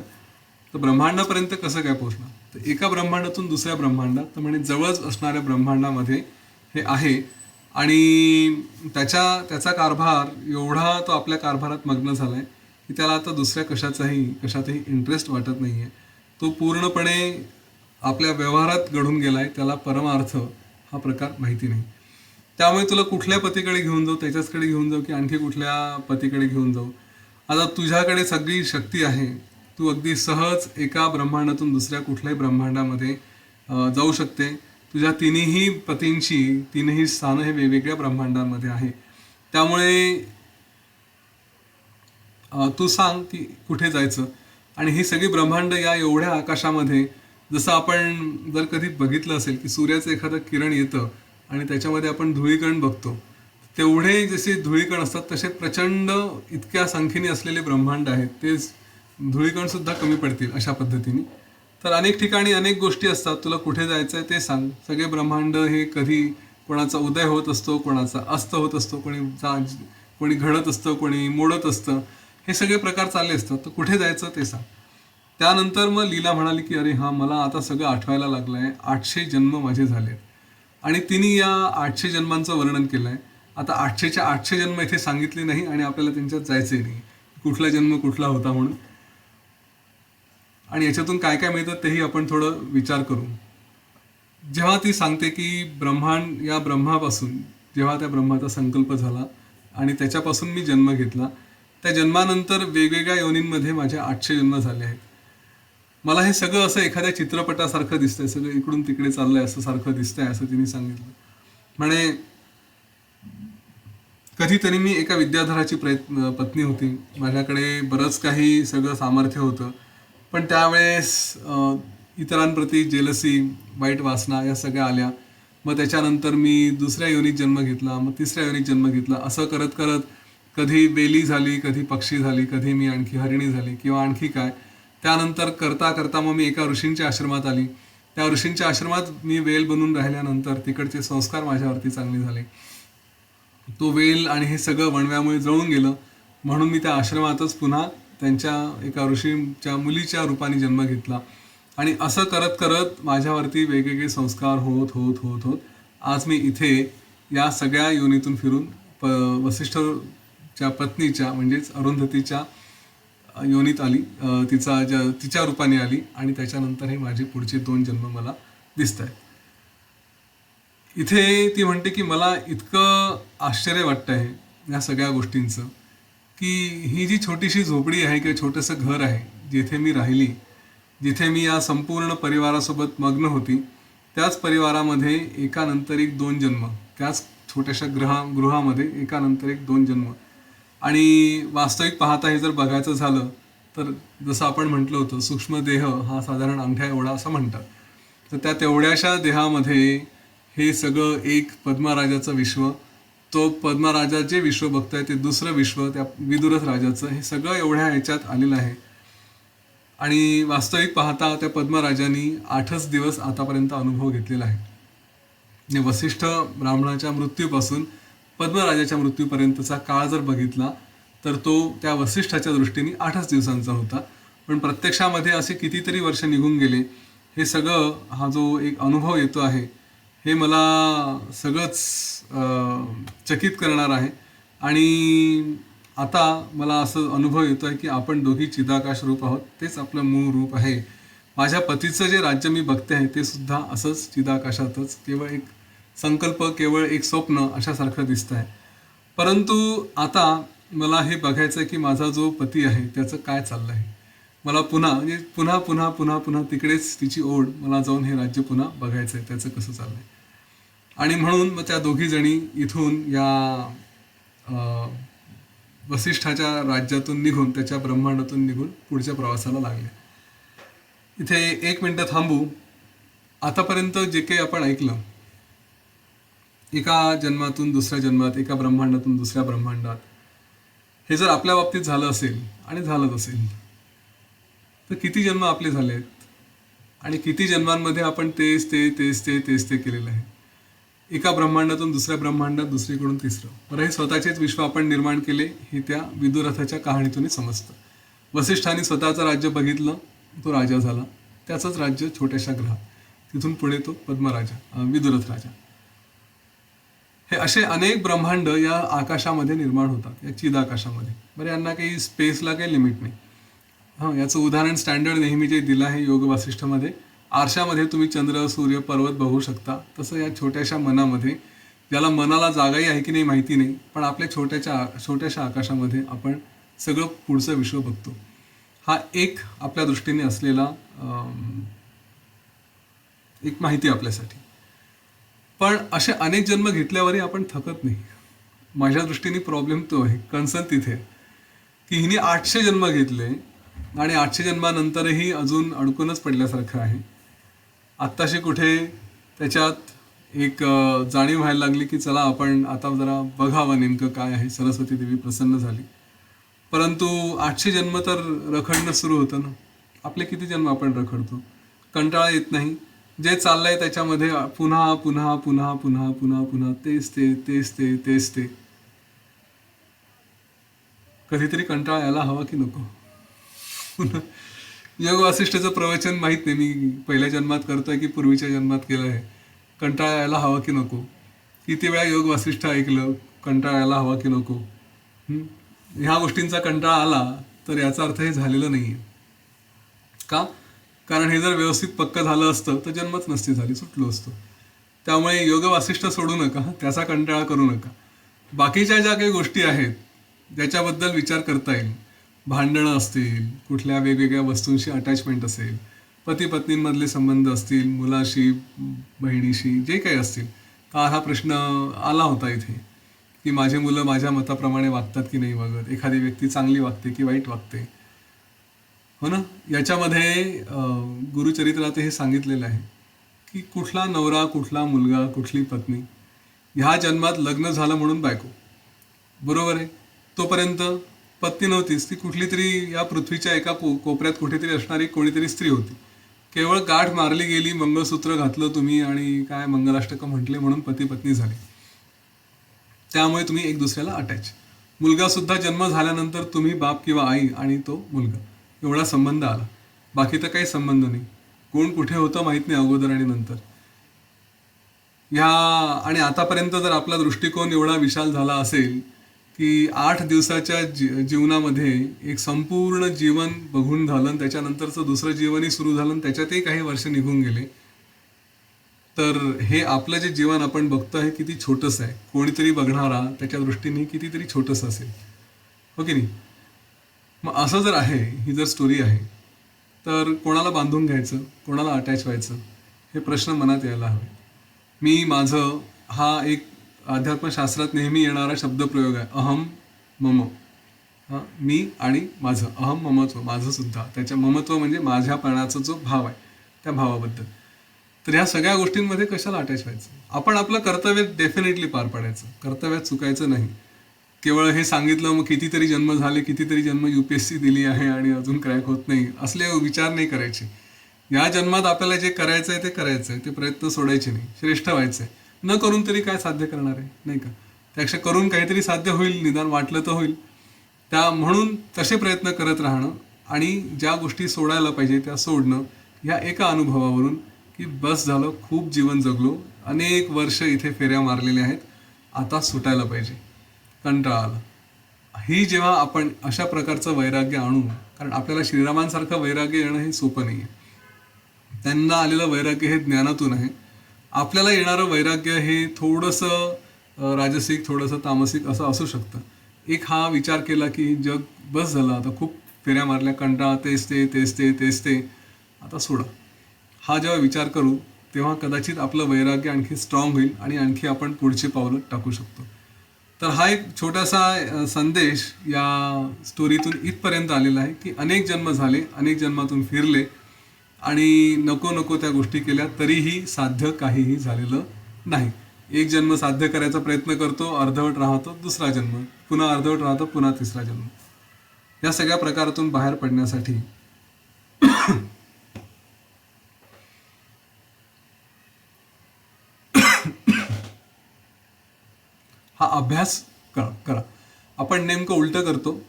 तर ब्रह्मांडापर्यंत कसं काय पोहोचणार? तर एका ब्रह्मांडातून दुसऱ्या ब्रह्मांडात, तर म्हणजे जवळच असणाऱ्या ब्रह्मांडामध्ये हे आहे. आणि त्याचा कारभार एवढा तो आपल्या कारभारात मग्न झालाय की त्याला आता दुसऱ्या कशातही इंटरेस्ट वाटत नाहीये. तो पूर्णपणे आपल्या व्यवहारात घडून गेलाय, त्याला परमार्थ हा प्रकार माहिती नाही. त्यामुळे तुला कुठल्या पतीकडे घेऊन जाऊ, त्याच्याचकडे घेऊन जाऊ की आणखी कुठल्या पतीकडे घेऊन जाऊ? आता तुझ्याकडे सगळी शक्ती आहे, तू अगदी सहज एका ब्रह्मांडातून दुसऱ्या कुठल्याही ब्रह्मांडामध्ये जाऊ शकते. तुझ्या तिन्ही पतींची तीनही स्थानं हे वेगवेगळ्या ब्रह्मांडामध्ये आहे. त्यामुळे तू सांग की कुठे जायचं. आणि ही सगळी ब्रह्मांड या एवढ्या आकाशामध्ये, जसं आपण जर कधी बघितलं असेल की सूर्याचं एखादं किरण येतं आणि त्याच्यामध्ये आपण धुळीकण बघतो, तेवढे जसे धुळीकण असतात तसे प्रचंड इतक्या संख्येने असलेले ब्रह्मांड आहेत, ते धुळीकण सुद्धा कमी पडतील अशा पद्धतीने. तर अनेक ठिकाणी अनेक गोष्टी असतात, तुला कुठे जायचं आहे ते सांग. सगळे ब्रह्मांड हे कधी कोणाचा उदय होत असतो, कोणाचा अस्त होत असतो, कोणी घडत असतं, कोणी मोडत असतं, हे सगळे प्रकार चालले असतात. तर कुठे जायचं ते सांग. त्यानंतर मग लीला म्हणाली की अरे हां, मला आता सगळं आठवायला लागलं आहे, 800 जन्म माझे झाले. आणि तिने या 800 जन्मांचं वर्णन केलं आहे. आता 800च्या 800 जन्म इथे सांगितले नाही आणि आपल्याला त्यांच्यात जायचंही नाही, कुठला जन्म कुठला होता म्हणून. आणि याच्यातून काय काय मिळतं तेही आपण थोडं विचार करू. जेव्हा ती सांगते की या ब्रह्मापासून जेव्हा त्या ब्रह्माचा संकल्प झाला आणि त्याच्यापासून मी जन्म घेतला, त्या जन्मानंतर वेगवेगळ्या योनींमध्ये माझे 800 जन्म झाले आहेत. मला हे सगळं असं एखाद्या चित्रपटासारखं दिसतंय, सगळं इकडून तिकडे चाललंय असं सारखं दिसतंय, असं तिने सांगितलं. म्हणे कधीतरी मी एका विद्याधराची पत्नी होती, माझ्याकडे बरंच काही सगळं सामर्थ्य होतं, पण त्यावेळेस इतरांप्रती जेलसी, वाईट वासना या सगळ्या आल्या. मग त्याच्यानंतर मी दुसऱ्या योनीत जन्म घेतला, मग तिसऱ्या योनीत जन्म घेतला. असं करत करत कधी बेली झाली, कधी पक्षी झाली, कधी मी आणखी हरिणी झाली किंवा आणखी काय. त्यानंतर करता करता मग मी एका ऋषींच्या आश्रमात आली. त्या ऋषींच्या आश्रमात मी वेल बनून राहिल्यानंतर तिकडचे संस्कार माझ्यावरती चांगले झाले. तो वेल आणि हे सगळं वणव्यामुळे जळून गेलं, म्हणून मी त्या आश्रमातच पुन्हा त्यांच्या एका ऋषीच्या मुलीच्या रूपाने जन्म घेतला. आणि असं करत करत माझ्यावरती वेगवेगळे संस्कार होत होत होत होत आज मी इथे या सगळ्या योनीतून फिरून वसिष्ठच्या पत्नीच्या म्हणजेच अरुंधतीच्या योनीत आली, तिच्या रूपाने आली. आणि त्याच्यानंतर हे माझे पुढचे 2 जन्म मला दिसत आहेत. इथे ती म्हणते की मला इतकं आश्चर्य वाटतं आहे या सगळ्या गोष्टींचं, की ही जी छोटीशी झोपडी आहे किंवा छोटंसं घर आहे जिथे मी राहिली, जिथे मी या संपूर्ण परिवारासोबत मग्न होती, त्याच परिवारामध्ये एकानंतर एक 2 जन्म, त्याच छोट्याशा गृहामध्ये एकानंतर एक 2 जन्म. आणि वास्तविक पाहता हे जर बघायचं झालं तर जसं आपण म्हटलं होतं, सूक्ष्म देह हा साधारण अंगठ्या एवढा असं म्हणतात. तर त्या तेवढ्याशा देहामध्ये हे सगळं एक पद्मराजाचं विश्व, तो पद्मराजा जे विश्व बघताय ते दुसरं विश्व त्या विदुरथ राजाचं, हे सगळं एवढ्या ह्याच्यात आलेलं आहे. आणि वास्तविक पाहता त्या पद्मराजांनी 8च दिवस आतापर्यंत अनुभव घेतलेला आहे. वसिष्ठ ब्राह्मणाच्या मृत्यूपासून पद्मराजाच्या मृत्यूपर्यंतचा काळ जर बघितला तर तो त्या वसिष्ठाच्या दृष्टीने 8च दिवसांचा होता. पण प्रत्यक्षामध्ये असे कितीतरी वर्ष निघून गेले. हे सगळं हा जो एक अनुभव येतो आहे हे मला सगळंच चकित करणार आहे. आणि आता मला असं अनुभव येतो आहे की आपण दोघी चिदाकाश रूप आहोत, तेच आपलं मूळ रूप आहे. माझ्या पतीचं जे राज्य मी बघते आहे ते सुद्धा असंच चिदाकाशातच, केवळ एक संकल्प, केवळ एक स्वप्न अशासारखं दिसतं आहे. परंतु आता मला हे बघायचं आहे की माझा जो पती आहे त्याचं काय चाललं आहे. मला पुन्हा पुन्हा पुन्हा पुन्हा तिकडेच तिची ओढ, मला जाऊन हे राज्य पुन्हा बघायचं आहे त्याचं कसं चाललं आहे. आणि म्हणून मग त्या दोघी जणी इथून या वसिष्ठाच्या राज्यातून निघून, त्याच्या ब्रह्मांडातून निघून पुढच्या प्रवासाला लागले. इथे 1 मिनिटं थांबू. आतापर्यंत जे काही आपण ऐकलं, एका जन्मातून दुसऱ्या जन्मात, एका ब्रह्मांडातून दुसऱ्या ब्रह्मांडात, हे जर आपल्या बाबतीत झालं असेल आणि झालंच असेल, तर किती जन्म आपले झाले आहेत आणि किती जन्मांमध्ये आपण तेच ते केलेलं आहे. एका ब्रह्मांडातून दुसऱ्या ब्रह्मांडात, दुसरीकडून तिसरं. बरं, हे स्वतःचेच विश्व आपण निर्माण केले, हे त्या विदुरथाच्या कहाणीतूनच समजतं. वसिष्ठांनी स्वतःचं राज्य बघितलं, तो राजा झाला. त्याचंच राज्य छोट्याशा ग्रहात. तिथून पुढे तो पद्मराजा, विदुरथ राजा. हे असे अनेक ब्रह्मांड या आकाशामध्ये निर्माण होतात, या चिदाकाशामध्ये. बरं, यांना काही स्पेसला काही लिमिट नाही. याचं उदाहरण स्टँडर्ड नेहमी जे दिलं आहे योग वासिष्ठमध्ये, आरशामध्ये तुम्ही चंद्र, सूर्य, पर्वत बघू शकता. तसं या छोट्याशा मनामध्ये, ज्याला मनाला जागाही आहे की नाही माहिती नाही, पण आपल्या छोट्याशा आकाशामध्ये आपण सगळं पुढचं विश्व बघतो. हा एक आपल्या दृष्टीने असलेला एक माहिती आपल्यासाठी. पण असे अनेक जन्म घेतल्यावरही आपण थकत नाही. माझ्या दृष्टीने प्रॉब्लेम तो आहे, कन्सर्न तिथे आहे, की हिने 800 जन्म घेतले आणि 800 जन्मानंतरही अजून अडकूनच पडल्यासारखं आहे. आत्ताशी कुठे त्याच्यात एक जाणीव व्हायला लागली की चला आपण आता जरा बघावं नेमकं काय आहे. सरस्वती देवी प्रसन्न झाली. परंतु 800 जन्म तर रखडणं सुरू होतं ना. आपले किती जन्म आपण रखडतो. कंटाळा येत नाही. जे चाललंय त्याच्यामध्ये पुन्हा पुन्हा पुन्हा पुन्हा पुन्हा पुन्हा तेच ते. कधीतरी कंटाळा यायला हवा की नको. योग वासिष्ठचं प्रवचन माहित नाही मी पहिल्या जन्मात करतोय की पूर्वीच्या जन्मात केलं आहे. कंटाळा यायला हवा की नको. किती वेळा योग वासिष्ठ ऐकलं, कंटाळा यायला हवा की नको. ह्या गोष्टींचा कंटाळा आला तर याचा अर्थ हे झालेलं नाहीये. का? कारण हे जर व्यवस्थित पक्क झालं असतं तर जन्मच नसती झाली, सुटलो असतो. त्यामुळे योग वासिष्ठ सोडू नका, त्याचा कंटाळा करू नका. बाकीच्या ज्या काही गोष्टी आहेत ज्याच्याबद्दल विचार करता येईल, भांडणं असतील, कुठल्या वेगवेगळ्या वस्तूंशी अटॅचमेंट असेल, पती पत्नींमधले संबंध असतील, मुलाशी, बहिणीशी, जे काही असतील. का हा प्रश्न आला होता इथे की माझी मुलं माझ्या मताप्रमाणे वागतात की नाही वागत, एखादी व्यक्ती चांगली वागते की वाईट वागते, हो ना. याच्यामध्ये गुरुचरित्रात हे सांगितलेलं आहे की कुठला नवरा, कुठला मुलगा, कुठली पत्नी, ह्या जन्मात लग्न झालं म्हणून बायको, बरोबर आहे. तोपर्यंत पत्नी नव्हतीच, ती कुठली तरी या पृथ्वीच्या एका कोपऱ्यात कुठेतरी असणारी कोणीतरी स्त्री होती. केवळ गाठ मारली गेली, मंगळसूत्र घातलं तुम्ही आणि काय मंगलाष्टकं म्हटले म्हणून पती पत्नी झाली. त्यामुळे तुम्ही एक दुसऱ्याला अटॅच. मुलगा सुद्धा जन्म झाल्यानंतर तुम्ही बाप किंवा आई आणि तो मुलगा, एवढा संबंध आला. बाकी तर काही संबंध नाही. कोण कुठे होतं माहीत नाही अगोदर आणि नंतर. ह्या आणि आतापर्यंत जर आपला दृष्टिकोन एवढा विशाल झाला असेल की 8 दिवसाच्या जीवनामध्ये एक संपूर्ण जीवन बघून झालं आणि त्याच्यानंतरचं दुसरं जीवनही सुरू झालं आणि त्याच्यातही काही वर्ष निघून गेले, तर हे आपलं जे जीवन आपण बघतो आहे किती छोटंसं आहे. कोणीतरी बघणारा त्याच्या दृष्टीने कितीतरी छोटंसं असेल, हो की नाही. मग असं जर आहे, ही जर स्टोरी आहे, तर कोणाला बांधून घ्यायचं, कोणाला अटॅच व्हायचं, हे प्रश्न मनात यायला हवे. मी माझं, हा एक अध्यात्मशास्त्रात नेहमी येणारा शब्दप्रयोग आहे, अहम मम. मी आणि माझं, अहम ममत्व, माझं सुद्धा. त्याच्या ममत्व म्हणजे माझ्यापणाचा जो भाव आहे त्या भावाबद्दल. तर ह्या सगळ्या गोष्टींमध्ये कशाला अटॅच व्हायचं. आपण आपलं कर्तव्य डेफिनेटली पार पाडायचं, कर्तव्यात चुकायचं नाही. केवळ हे सांगितलं मग कितीतरी जन्म झाले, कितीतरी जन्म UPSC दिली आहे आणि अजून क्रॅक होत नाही, असले विचार नाही करायचे. या जन्मात आपल्याला जे करायचं आहे ते करायचं आहे, ते प्रयत्न सोडायचे नाही, श्रेष्ठ व्हायचं आहे. न करून तरी काय साध्य करणार आहे, नाही का. त्यापेक्षा करून काहीतरी साध्य होईल, निदान वाटलं तर होईल. म्हणून तसे प्रयत्न करत राहणं आणि ज्या गोष्टी सोडायला पाहिजे त्या सोडणं, ह्या एका अनुभवावरून की बस झालं, खूप जीवन जगलो, अनेक वर्ष इथे फेऱ्या मारलेल्या आहेत, आता सुटायला पाहिजे, कंटाळा आला. ही जेव्हा आपण अशा प्रकारचं वैराग्य आणू, कारण आपल्याला श्रीरामांसारखं वैराग्य येणं हे सोपं नाही आहे. त्यांना आलेलं वैराग्य हे ज्ञानातून आहे. आपल्याला येणारं वैराग्य हे थोडंसं राजसिक, थोडंसं तामसिक असं असू शकतं. एक हा विचार केला की जग बस झालं, आता खूप फेऱ्या मारल्या, कंटाळा, तेच ते, आता सोडा. हा जेव्हा विचार करू तेव्हा कदाचित आपलं वैराग्य आणखी स्ट्रॉंग होईल आणि आणखी आपण पुढची पावलं टाकू शकतो. तर हा एक छोटासा संदेश या स्टोरीतून इथपर्यंत आलेला आहे की अनेक जन्म झाले, अनेक जन्मातून फिरले, आणि नको नको त्या गोष्टी केल्या तरीही साध्य काहीही झालेलं नाही. एक जन्म साध्य करायचा प्रयत्न करतो, अर्धवट राहतो, दुसरा जन्म, पुन्हा अर्धवट राहतो, पुन्हा तिसरा जन्म. या सगळ्या प्रकारातून बाहेर पडण्यासाठी हा अभ्यास करा. आपण नेमकं उलटं करतो.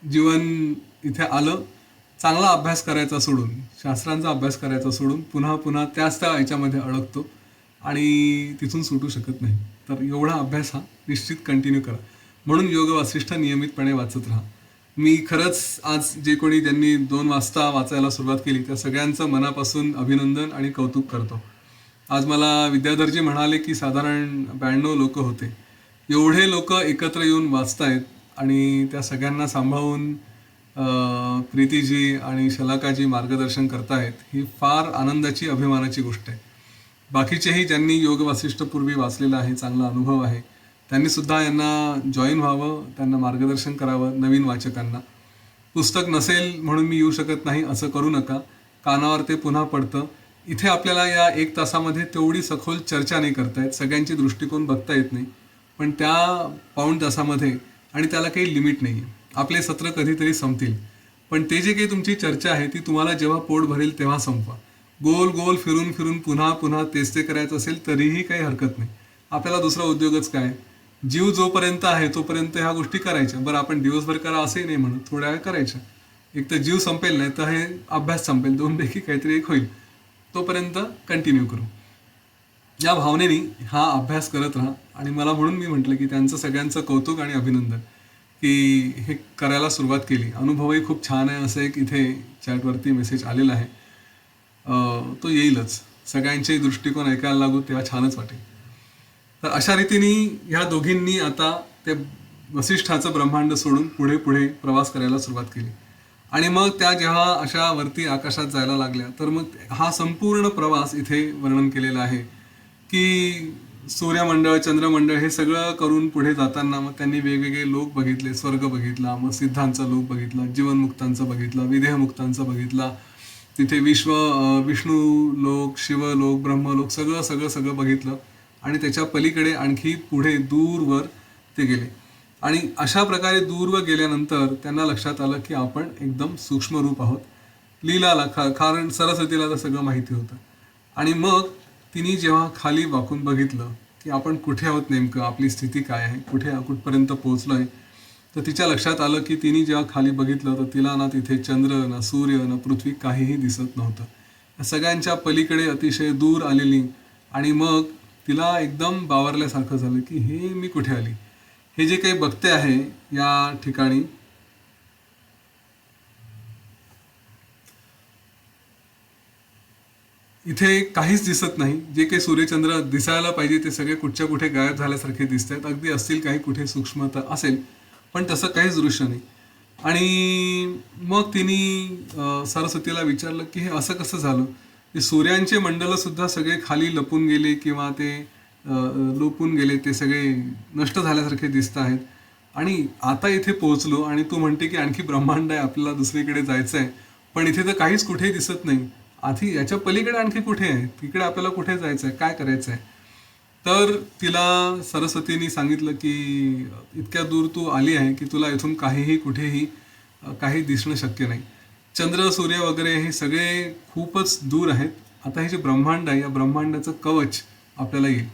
जीवन इथे आलं, चांगला अभ्यास करायचा सोडून, शास्त्रांचा अभ्यास करायचा सोडून पुन्हा पुन्हा त्याच त्या याच्यामध्ये अडकतो आणि तिथून सुटू शकत नाही. तर एवढा अभ्यास हा निश्चित कंटिन्यू करा. म्हणून योग वासिष्ठ नियमितपणे वाचत राहा. मी खरंच आज जे कोणी ज्यांनी 2 वाजता वाचायला सुरुवात केली त्या सगळ्यांचं मनापासून अभिनंदन आणि कौतुक करतो. आज मला विद्याधरजी म्हणाले की साधारण 92 लोक होते. एवढे लोक एकत्र येऊन वाचतायत आणि त्या सगळ्यांना सांभाळून प्रीतीजी आणि शलाकाजी मार्गदर्शन करतायत, ही फार आनंदाची, अभिमानाची गोष्ट आहे. बाकीचेही ज्यांनी योग वासिष्ठ पूर्वी वाचलेला आहे, चांगला अनुभव आहे, त्यांनी सुद्धा यांना जॉईन व्हावं, त्यांना मार्गदर्शन करावं. नवीन वाचकांना पुस्तक नसेल म्हणून मी येऊ शकत नाही असं करू नका. कानावर ते पुन्हा पडतं. इथे आपल्याला या 1 तासामध्ये तेवढी सखोल चर्चा नाही करता येत, सगळ्यांची दृष्टिकोन बघता येत नाही. पण त्या पाऊण तासामध्ये, आणि त्याला काही लिमिट नाही आहे, आपले सत्र कधीतरी संपतील, पण ते जे काही तुमची चर्चा आहे ती तुम्हाला जेव्हा पोट भरेल तेव्हा संपवा. गोल गोल फिरून फिरून पुन्हा पुन्हा तेच ते करायचं असेल तरीही काही हरकत नाही. आपल्याला दुसरा उद्योगच काय, जीव जोपर्यंत आहे तोपर्यंत ह्या गोष्टी करायच्या. बरं, आपण दिवसभर करा असंही नाही म्हणत, थोड्या वेळ करायच्या. एक तर जीव संपेल, नाही तर हे अभ्यास संपेल, 2 पैकी काहीतरी एक होईल. तोपर्यंत कंटिन्यू करू. या भावनेने हा अभ्यास करत राहा. आणि मला म्हणून मी म्हटलं की त्यांचं सगळ्यांचं कौतुक आणि अभिनंदन की हे करायला सुरुवात केली. अनुभवही खूप छान आहे असं एक इथे चॅटवरती मेसेज आलेला आहे. तो येईलच. सगळ्यांचे दृष्टिकोन ऐकायला लागू तेव्हा छानच वाटेल. तर अशा रीतीने ह्या दोघींनी आता ते वसिष्ठाचं ब्रह्मांड सोडून पुढे पुढे प्रवास करायला सुरुवात केली. आणि मग त्या जेव्हा अशा वरती आकाशात जायला लागल्या तर मग हा संपूर्ण प्रवास इथे वर्णन केलेला आहे की सूर्यमंडळ, चंद्रमंडळ हे सगळं करून पुढे जाताना मग त्यांनी वेगवेगळे लोक बघितले. स्वर्ग बघितला, मग सिद्धांचा लोक बघितला, जीवनमुक्तांचा बघितला, विदेहमुक्तांचा बघितला. तिथे विष्णू लोक, शिवलोक, ब्रह्मलोक सगळं सगळं सगळं बघितलं. आणि त्याच्या पलीकडे आणखी पुढे दूरवर ते गेले. आणि अशा प्रकारे दूरवर गेल्यानंतर त्यांना लक्षात आलं की आपण एकदम सूक्ष्म रूप आहोत. लीलाला कारण सरस्वतीला तर सगळं माहिती होतं. आणि मग तिने जेव्हा खाली वाकून बघितलं की आपण कुठे आहोत, नेमकं आपली स्थिती काय आहे, कुठपर्यंत पोहोचलो आहे, तर तिच्या लक्षात आलं की तिने जेव्हा खाली बघितलं तर तिला ना तिथे चंद्र, ना सूर्य, ना पृथ्वी काहीही दिसत नव्हतं. या सगळ्यांच्या पलीकडे अतिशय दूर आलेली. आणि मग तिला एकदम बावरल्यासारखं झालं की हे मी कुठे आली, हे जे काही बघते आहे या ठिकाणी इथे काहीच दिसत नाही. जे काही सूर्यचंद्र दिसायला पाहिजे ते सगळे कुठच्या कुठे गायब झाल्यासारखे दिसत आहेत. अगदी असतील काही कुठे सूक्ष्मता असेल, पण तसं काहीच दृश्य नाही. आणि मग तिने सरस्वतीला विचारलं की हे असं कसं झालं, की सूर्यांचे मंडल सुद्धा सगळे खाली लपून गेले किंवा ते लोपून गेले, ते सगळे नष्ट झाल्यासारखे दिसत आहेत. आणि आता इथे पोहोचलो आणि तू म्हणते की आणखी ब्रह्मांड आहे, आपल्याला दुसरीकडे जायचं आहे, पण इथे तर काहीच कुठेही दिसत नाही. आधी याच्या पलीकडे आणखी कुठे आहे, तिकडे आपल्याला कुठे जायचं आहे, काय करायचं आहे. तर तिला सरस्वतीने सांगितलं की इतक्या दूर तू आली आहे की तुला इथून काहीही कुठेही काही दिसणं शक्य नाही. चंद्र, सूर्य वगैरे हे सगळे खूपच दूर आहेत. आता हे जे ब्रह्मांड आहे, या ब्रह्मांडाचं कवच आपल्याला येईल.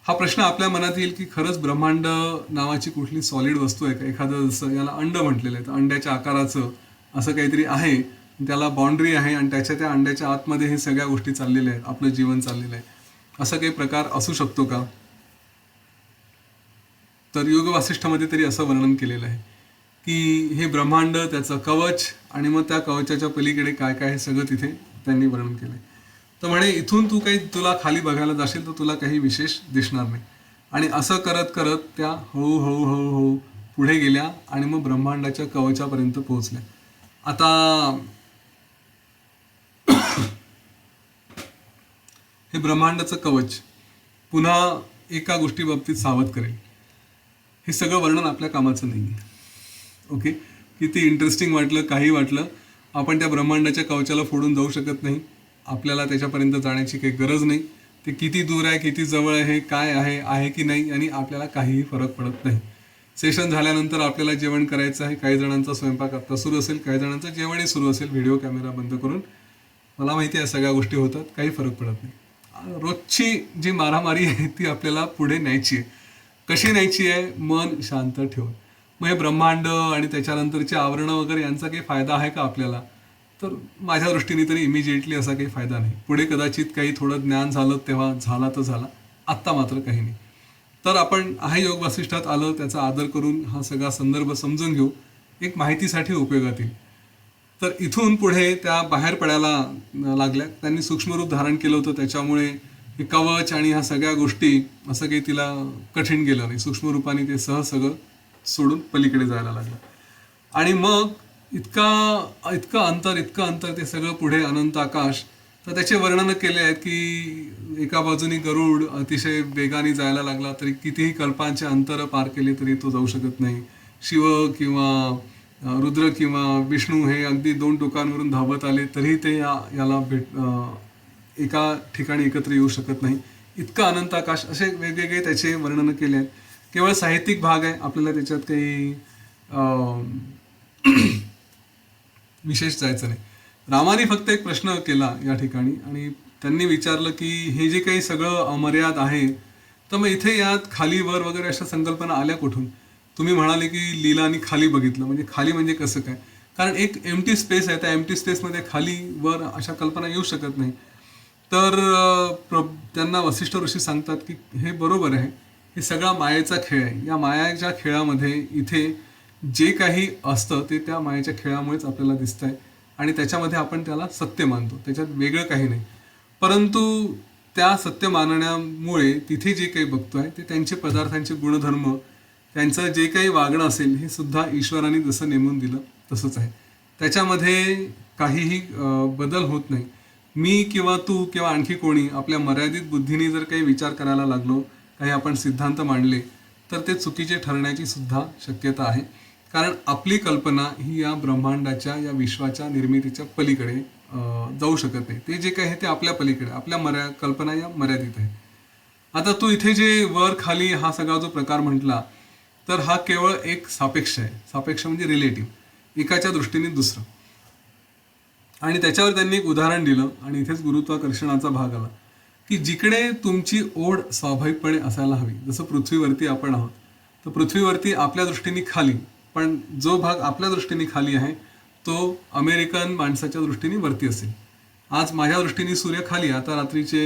हा प्रश्न आपल्या मनात येईल की खरंच ब्रह्मांड नावाची कुठली सॉलिड वस्तू आहे का, एखादं जसं याला अंड म्हटलेलं आहे, तर अंड्याच्या आकाराचं असं काहीतरी आहे, त्याला बाउंड्री आहे आणि त्या अंड्याच्या आतमध्ये हे सगळ्या गोष्टी चाललेल्या आहेत, आपलं जीवन चाललेलं आहे, असं काही प्रकार असू शकतो का. तर योग वासिष्ठामध्ये तरी असं वर्णन केलेलं आहे की हे ब्रह्मांड, त्याचं कवच, आणि मग त्या कवचाच्या पलीकडे काय काय हे सगळं तिथे त्यांनी वर्णन केलं आहे. तर म्हणे इथून तू काही तुला खाली बघायला जाशील तर तुला काही विशेष दिसणार नाही. आणि असं करत करत त्या हळूहळू हळूहळू पुढे गेल्या आणि मग ब्रह्मांडाच्या कवचापर्यंत पोहोचल्या. आता हे ब्रह्मांडाचं कवच पुन्हा एका गोष्टी बाबतीत सावध करेल. हे सगळं वर्णन आपल्या कामाचं नाही आहे. ओके, किती इंटरेस्टिंग वाटलं, काही वाटलं, आपण त्या ब्रह्मांडाच्या कवचाला फोडून जाऊ शकत नाही. आपल्याला त्याच्यापर्यंत जाण्याची काही गरज नाही. ते किती दूर आहे, किती जवळ आहे, काय आहे की नाही, आणि आपल्याला काहीही फरक पडत नाही. सेशन झाल्यानंतर आपल्याला जेवण करायचं आहे. काही जणांचा स्वयंपाक आता सुरू असेल, काही जणांचं जेवणही सुरू असेल व्हिडिओ कॅमेरा बंद करून. मला माहिती आहे सगळ्या गोष्टी होतात, काही फरक पडत नाही. रोजची जी मारामारी आहे ती आपल्याला पुढे न्यायची आहे. कशी न्यायची आहे? मन शांत ठेवून. मग हे ब्रह्मांड आणि त्याच्यानंतरचे आवरणं वगैरे यांचा काही फायदा आहे का आपल्याला? तर माझ्या दृष्टीने तरी इमिजिएटली असा काही फायदा नाही. पुढे कदाचित काही थोडं ज्ञान झालं तेव्हा झाला तर झाला, आत्ता मात्र काही नाही. तर आपण आहे योग वासिष्ठात आलं, त्याचा आदर करून हा सगळा संदर्भ समजून घेऊ, एक माहितीसाठी उपयोगात येईल. तर इथून पुढे त्या बाहेर पडायला लागल्या. त्यांनी सूक्ष्मरूप धारण केलं होतं, त्याच्यामुळे हे कवच आणि ह्या सगळ्या गोष्टी असं काही तिला कठीण गेलं नाही. सूक्ष्मरूपाने ते सगळं सोडून पलीकडे जायला लागलं. आणि मग इतकं अंतर ते सगळं पुढे अनंत आकाश. तर त्याचे वर्णन केले आहेत की एका बाजूनी गरुड अतिशय वेगाने जायला लागला, तरी कितीही कल्पांचे अंतर पार केले तरी तो जाऊ शकत नाही. शिव किंवा रुद्र किंवा विष्णू हे अगदी 2 टोकांवरून धावत आले तरी ते याला एका ठिकाणी एकत्र येऊ शकत नाही. इतकं अनंत आकाश, असे वेगवेगळे त्याचे वर्णन केले आहेत. केवळ साहित्यिक भाग आहे, आपल्याला त्याच्यात काही विशेष जायचं नाही. रामाने फक्त एक प्रश्न केला या ठिकाणी, आणि त्यांनी विचारलं की हे जे काही सगळं अमर्याद आहे, तर मग इथे यात खाली वर वगैरे अशा संकल्पना आल्या कुठून? तुम्ही म्हणाले की लीलानी खाली बघितलं, म्हणजे खाली म्हणजे कसं काय? कारण एक एम्प्टी स्पेस आहे, त्या एम्प्टी स्पेसमध्ये खाली वर अशा कल्पना येऊ शकत नाही. तर त्यांना वसिष्ठ ऋषी सांगतात की हे बरोबर आहे, हे सगळा मायेचा खेळ आहे. या मायाच्या खेळामध्ये इथे जे काही असतं ते त्या मायेच्या खेळामुळेच आपल्याला दिसतंय, आणि त्याच्यामध्ये आपण त्याला सत्य मानतो, त्याच्यात वेगळं काही नाही. परंतु त्या सत्य मानण्यामुळे तिथे जे काही बघतोय ते त्यांचे पदार्थांचे गुणधर्म, त्यांचं जे काही वागणं असेल हे सुद्धा ईश्वराने जसं नेमून दिलं तसंच आहे. त्याच्यामध्ये काहीही बदल होत नाही. मी किंवा तू किंवा आणखी कोणी आपल्या मर्यादित बुद्धीने जर काही विचार करायला लागलो, काही आपण सिद्धांत मांडले, तर ते चुकीचे ठरण्याची सुद्धा शक्यता आहे. कारण आपली कल्पना ही या ब्रह्मांडाच्या, या विश्वाच्या निर्मितीच्या पलीकडे जाऊ शकत नाही. ते जे काही आहे ते आपल्या पलीकडे, आपल्या कल्पना या मर्यादित आहे. आता तू इथे जे वर खाली हा सगळा जो प्रकार म्हटला, तर हा केवळ एक सापेक्ष आहे. सापेक्ष म्हणजे रिलेटिव्ह, एकाच्या दृष्टीने दुसरं. आणि त्याच्यावर त्यांनी एक उदाहरण दिलं, आणि इथेच गुरुत्वाकर्षणाचा भाग आला की जिकडे तुमची ओढ स्वाभाविकपणे असायला हवी. जसं पृथ्वीवरती आपण आहोत, तर पृथ्वीवरती आपल्या दृष्टीने खाली, पण जो भाग आपल्या दृष्टीने खाली आहे तो अमेरिकन माणसाच्या दृष्टीने वरती असेल. आज माझ्या दृष्टीने सूर्य खाली, आता रात्रीचे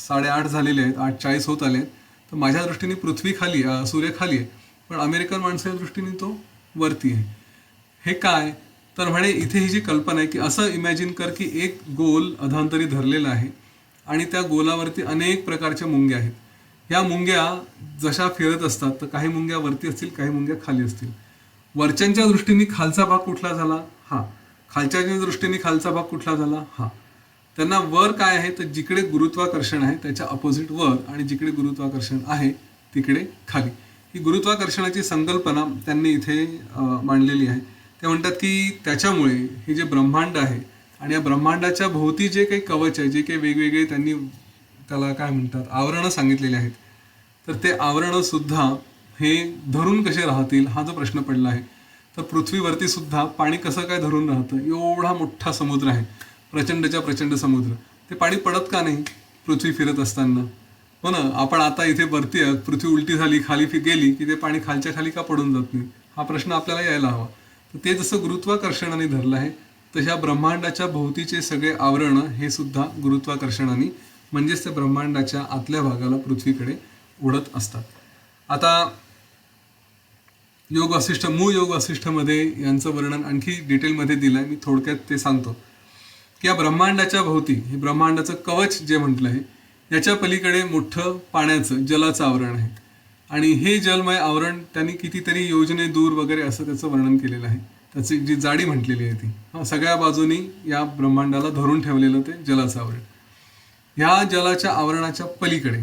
8:30 झालेले आहेत, 8:40 होत आले आहेत, तर माझ्या दृष्टीने पृथ्वी खाली, सूर्य खाली आहे, पण अमेरिकन माणसाच्या दृष्टीने तो वरती आहे. हे काय? तर म्हणे इथे ही जी कल्पना आहे की असं इमॅजिन कर की एक गोल अधांतरी धरलेला आहे, आणि त्या गोलावरती अनेक प्रकारच्या मुंग्या आहेत. ह्या मुंग्या जशा फिरत असतात, तर काही मुंग्या वरती असतील, काही मुंग्या खाली असतील. वरच्यांच्या दृष्टीने खालचा भाग कुठला झाला? हा. खालच्याच्या दृष्टीने खालचा भाग कुठला झाला? हा. त्यांना वर काय आहे, तर जिकडे गुरुत्वाकर्षण आहे त्याच्या अपोजिट वर, आणि जिकडे गुरुत्वाकर्षण आहे तिकडे खाली. ही गुरुत्वाकर्षणाची संकल्पना त्यांनी इथे मांडलेली आहे. ते म्हणतात की त्याच्यामुळे हे जे ब्रह्मांड आहे, आणि या ब्रह्मांडाच्या भोवती जे काही कवच आहे, जे काही वेगवेगळे त्यांनी त्याला काय म्हणतात आवरणं सांगितलेले आहेत, तर ते आवरणं सुद्धा हे धरून कसे राहतील हा जो प्रश्न पडला आहे. तर पृथ्वीवरती सुद्धा पाणी कसं काय धरून राहतं? एवढा मोठा समुद्र आहे, प्रचंडच्या प्रचंड समुद्र, ते पाणी पडत का नाही पृथ्वी फिरत असताना? हो ना, आपण आता इथे वरती आहोत, पृथ्वी उलटी झाली खाली गेली की ते पाणी खालच्या खाली का पडून जात नाही? हा प्रश्न आपल्याला यायला हवा. तर ते जसं गुरुत्वाकर्षणाने धरलं आहे, तशा ब्रह्मांडाच्या भोवतीचे सगळे आवरण हे सुद्धा गुरुत्वाकर्षणाने, म्हणजेच त्या ब्रह्मांडाच्या आतल्या भागाला पृथ्वीकडे ओढत असतात. आता योग वासिष्ठ, मूळ योग वासिष्ठमध्ये यांचं वर्णन आणखी डिटेलमध्ये दिलं आहे. मी थोडक्यात ते सांगतो की या ब्रह्मांडाच्या भोवती, हे ब्रह्मांडाचं कवच जे म्हटलं आहे, याच्या पलीकडे मोठं पाण्याचं, जलाचं आवरण आहे, आणि हे जलमय आवरण त्यांनी कितीतरी योजने दूर वगैरे असं त्याचं वर्णन केलेलं आहे. त्याची जी जाडी म्हटलेली आहे ती सगळ्या बाजूनी या ब्रह्मांडाला धरून ठेवलेलं ते जलाचं आवरण. ह्या जलाच्या आवरणाच्या पलीकडे,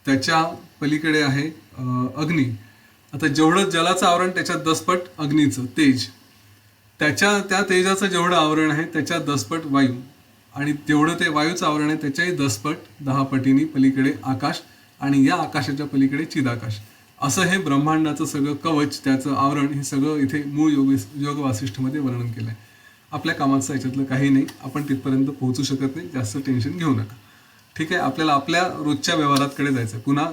त्याच्या पलीकडे आहे अग्नी. आता जेवढं जलाचं आवरण त्याच्यात 10 पट अग्नीचं तेज. त्या तेजाचं जेवढं आवरण आहे त्याच्या 10 पट वायू, आणि जेवढं ते वायूचं आवरण आहे त्याच्याही 10 पट 10 पटीने पलीकडे आकाश, आणि या आकाशाच्या पलीकडे चिदाकाश. असं हे ब्रह्मांडाचं सगळं कवच, त्याचं आवरण, हे सगळं इथे मूळ योग वासिष्ठमध्ये वर्णन केलं आहे. आपल्या कामाचं याच्यातलं काही नाही, आपण तिथपर्यंत पोहोचू शकत नाही, जास्त टेन्शन घेऊ नका. ठीक आहे, आपल्याला आपल्या रोजच्या व्यवहाराकडे जायचं, पुन्हा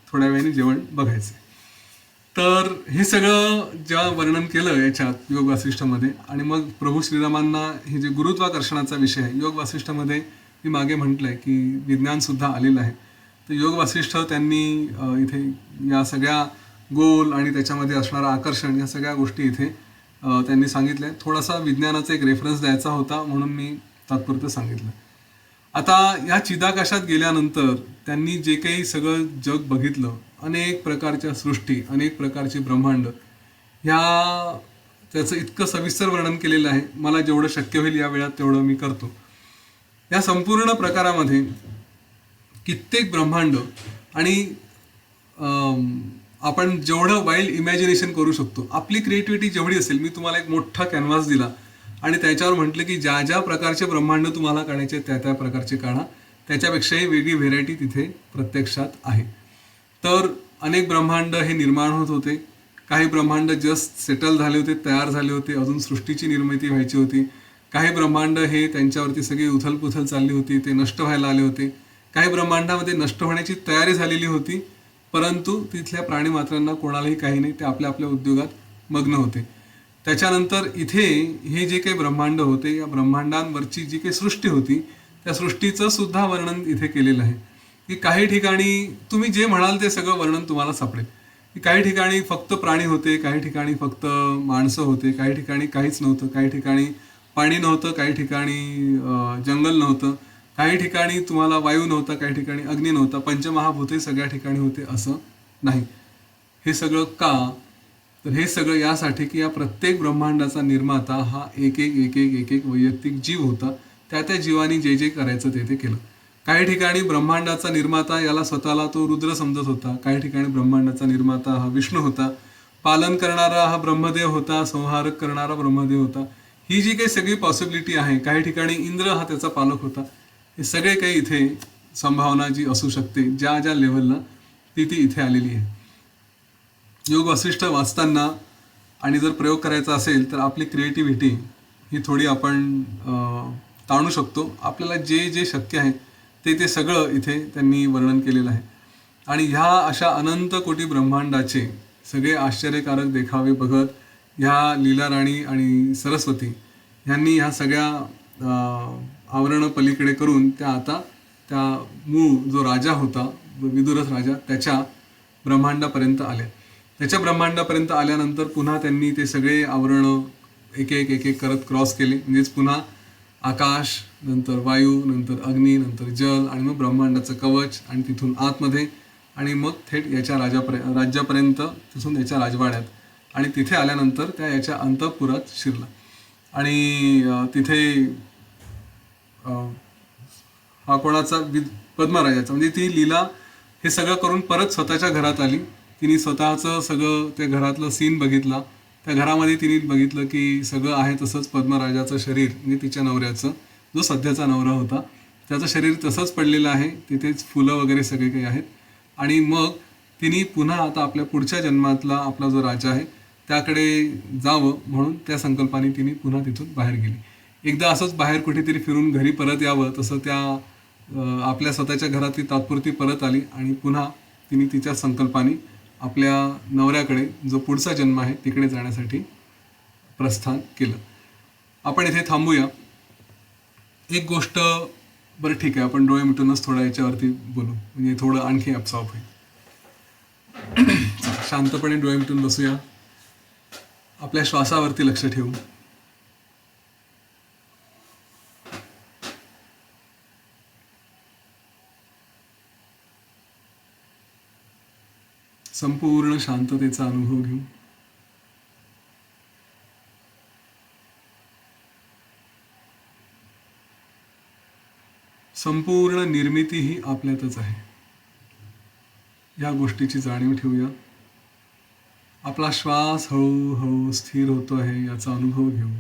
थोड्या वेळाने जेवण बघायचं. तर हे सगळं जेव्हा वर्णन केलं याच्यात योग वासिष्ठमध्ये, आणि मग प्रभू श्रीरामांना हे जे गुरुत्वाकर्षणाचा विषय आहे योग वासिष्ठमध्ये, मी मागे म्हटलंय की विज्ञान सुद्धा आलेलं आहे. तर योग वासिष्ठ त्यांनी इथे या सगळ्या गोल आणि त्याच्यामध्ये असणारं आकर्षण, या सगळ्या गोष्टी इथे त्यांनी सांगितल्या. थोडासा विज्ञानाचा एक रेफरन्स द्यायचा होता म्हणून मी तात्पुरतं सांगितलं. आता या चिदाकाशात गेल्यानंतर त्यांनी जे काही सगळं जग बघितलं, अनेक प्रकारच्या सृष्टी, अनेक प्रकारचे ब्रह्मांड, ह्या त्याचं इतकं सविस्तर वर्णन केलेलं आहे. मला जेवढं शक्य होईल या वेळात तेवढं मी करतो. या संपूर्ण प्रकारामध्ये कित्येक ब्रह्मांड, आणि आपण जेवढं वाईल्ड इमॅजिनेशन करू शकतो, आपली क्रिएटिव्हिटी जेवढी असेल, मी तुम्हाला एक मोठा कॅनव्हास दिला आणि त्याच्यावर म्हटलं की ज्या ज्या प्रकारचे ब्रह्मांड तुम्हाला काढायचे त्या त्या प्रकारचे काढा, त्याच्यापेक्षाही वेगळी व्हेरायटी तिथे प्रत्यक्षात आहे. तर अनेक ब्रह्मांड हे निर्माण होत होते, काही ब्रह्मांड जस्ट सेटल झाले होते, तयार झाले होते, अजून सृष्टीची निर्मिती व्हायची होती. काही ब्रह्मांड हे त्यांच्यावरती सगळी उथलपुथल चालली होती, ते नष्ट व्हायला आले होते. काही ब्रह्मांडामध्ये नष्ट होण्याची तयारी झालेली होती, परंतु तिथल्या प्राणीमात्रांना कोणालाही काही नाही, ते आपल्या आपल्या उद्योगात मग्न होते. त्याच्यानंतर इथे हे जे काही ब्रह्मांड होते, या ब्रह्मांडांवरची जी काही सृष्टी होती, त्या सृष्टीचं सुद्धा वर्णन इथे केलेलं आहे. की काही ठिकाणी तुम्ही जे म्हणाल ते सगळं वर्णन तुम्हाला सापडेल. की काही ठिकाणी फक्त प्राणी होते, काही ठिकाणी फक्त माणसं होते, काही ठिकाणी काहीच नव्हतं, काही ठिकाणी पाणी नव्हतं, काही ठिकाणी जंगल नव्हतं, काही ठिकाणी तुम्हाला वायू नव्हता, काही ठिकाणी अग्नी नव्हता, पंचमहाभूते सगळ्या ठिकाणी होते असं नाही. हे सगळं का? तर हे सगळं यासाठी की या प्रत्येक ब्रह्मांडाचा निर्माता हा एक एक एक एक एक एक वैयक्तिक जीव होता. त्या त्या जीवानी जे जे करायचं ते ते केलं. काही ठिकाणी ब्रह्मांडाचा निर्माता याला स्वतःला तो रुद्र समजत होता, काही ठिकाणी ब्रह्मांडाचा निर्माता हा विष्णू होता, पालन करणारा हा ब्रह्मदेव होता, संहारक करणारा ब्रह्मदेव होता. ही जी काही सगळी पॉसिबिलिटी आहे, काही ठिकाणी इंद्र हा त्याचा पालक होता. हे सगळे काही इथे संभावना जी असू शकते, ज्या ज्या लेवलला ती ती इथे आलेली आहे. योग वसिष्ठ वाचताना आणि जर प्रयोग करायचा असेल तर आपली क्रिएटिव्हिटी ही थोडी आपण ताणू शकतो. आपल्याला जे जे शक्य आहे ते ते सगळं इथे त्यांनी वर्णन केलेलं आहे. आणि ह्या अशा अनंत कोटी ब्रह्मांडाचे सगळे आश्चर्यकारक देखावे बघत ह्या लीला राणी आणि सरस्वती ह्यांनी ह्या सगळ्या आवरणं पलीकडे करून त्या आता त्या मूळ जो राजा होता, विदुरथ राजा, त्याच्या ब्रह्मांडापर्यंत आल्या. त्याच्या ब्रह्मांडापर्यंत आल्यानंतर पुन्हा त्यांनी ते सगळे आवरणं एक एक एक एक करत क्रॉस केले. म्हणजेच पुन्हा आकाश, नंतर वायू, नंतर अग्नी, नंतर जल, आणि मग ब्रह्मांडाचं कवच, आणि तिथून आतमध्ये, आणि मग थेट याच्या राज्यापर्यंत, तिथून याच्या राजवाड्यात, आणि तिथे आल्यानंतर त्या याच्या अंतःपुरात शिरला. आणि तिथे हा कोणाचा पद्मराजाचा, म्हणजे ती लीला हे सगळं करून परत स्वतःच्या घरात आली. तिने स्वतःचं सगळं त्या घरातलं सीन बघितला. त्या घरामध्ये तिने बघितलं की सगळं आहे तसंच पद्मराजाचं शरीर, म्हणजे तिच्या नवऱ्याचं, जो सध्याचा नवरा होता, त्याचं शरीर तसंच पडलेलं आहे, तिथेच फुलं वगैरे सगळे काही आहेत. आणि मग तिने पुन्हा आता आपल्या पुढच्या जन्मातला आपला जो राजा आहे त्याकडे जावं म्हणून त्या संकल्पाने तिने पुन्हा तिथून बाहेर गेली. एकदा असंच बाहेर कुठेतरी फिरून घरी परत यावं तसं त्या आपल्या स्वतःच्या घरात ती तात्पुरती परत आली, आणि पुन्हा तिने तिच्या संकल्पाने आपल्या नवऱ्याकडे, जो पुढचा जन्म आहे, तिकडे जाण्यासाठी प्रस्थान केलं. आपण इथे थांबूया. एक गोष्ट, बरं ठीक आहे, आपण डोळे मिटूनच थोडं याच्यावरती बोलू, म्हणजे थोडं आणखी ॲब्सॉर्ब होईल. शांतपणे डोळे मिटून बसूया, आपल्या श्वासावरती लक्ष ठेवू. संपूर्ण शांततेचा अनुभव घेऊ. संपूर्ण निर्मिती ही आपल्यातच आहे, या गोष्टीची जाणीव ठेवूया. आपला श्वास हळूहळू स्थिर होतो आहे याचा अनुभव घेऊ.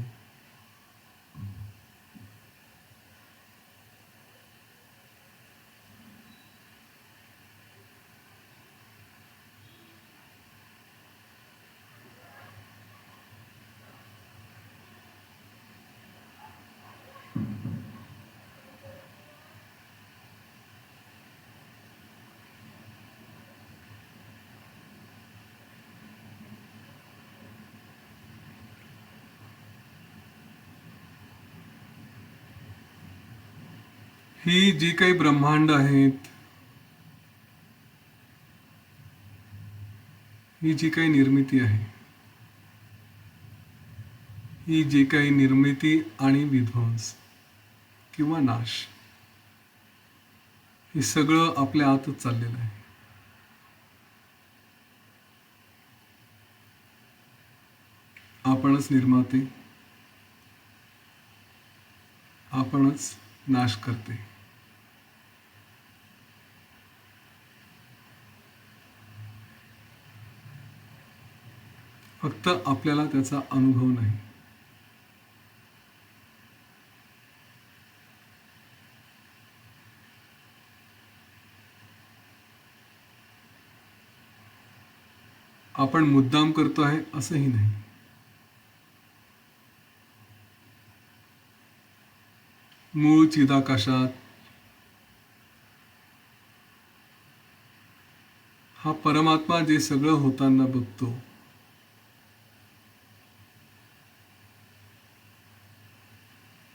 ही जी काही ब्रह्मांड आहेत, ही जी काही निर्मिती आहे, ही जी काही निर्मिती आणि विध्वंस किंवा नाश, हे सगळं आपल्या आतच चाललेलं आहे. आपणच निर्माते, आपणच नाश करते. फक्त आपल्याला त्याचा अनुभव नाही. आपण मुद्दाम करतो आहे असंही नाही. मूळ चिदाकाशात हा परमात्मा जे सगळं होताना बघतो,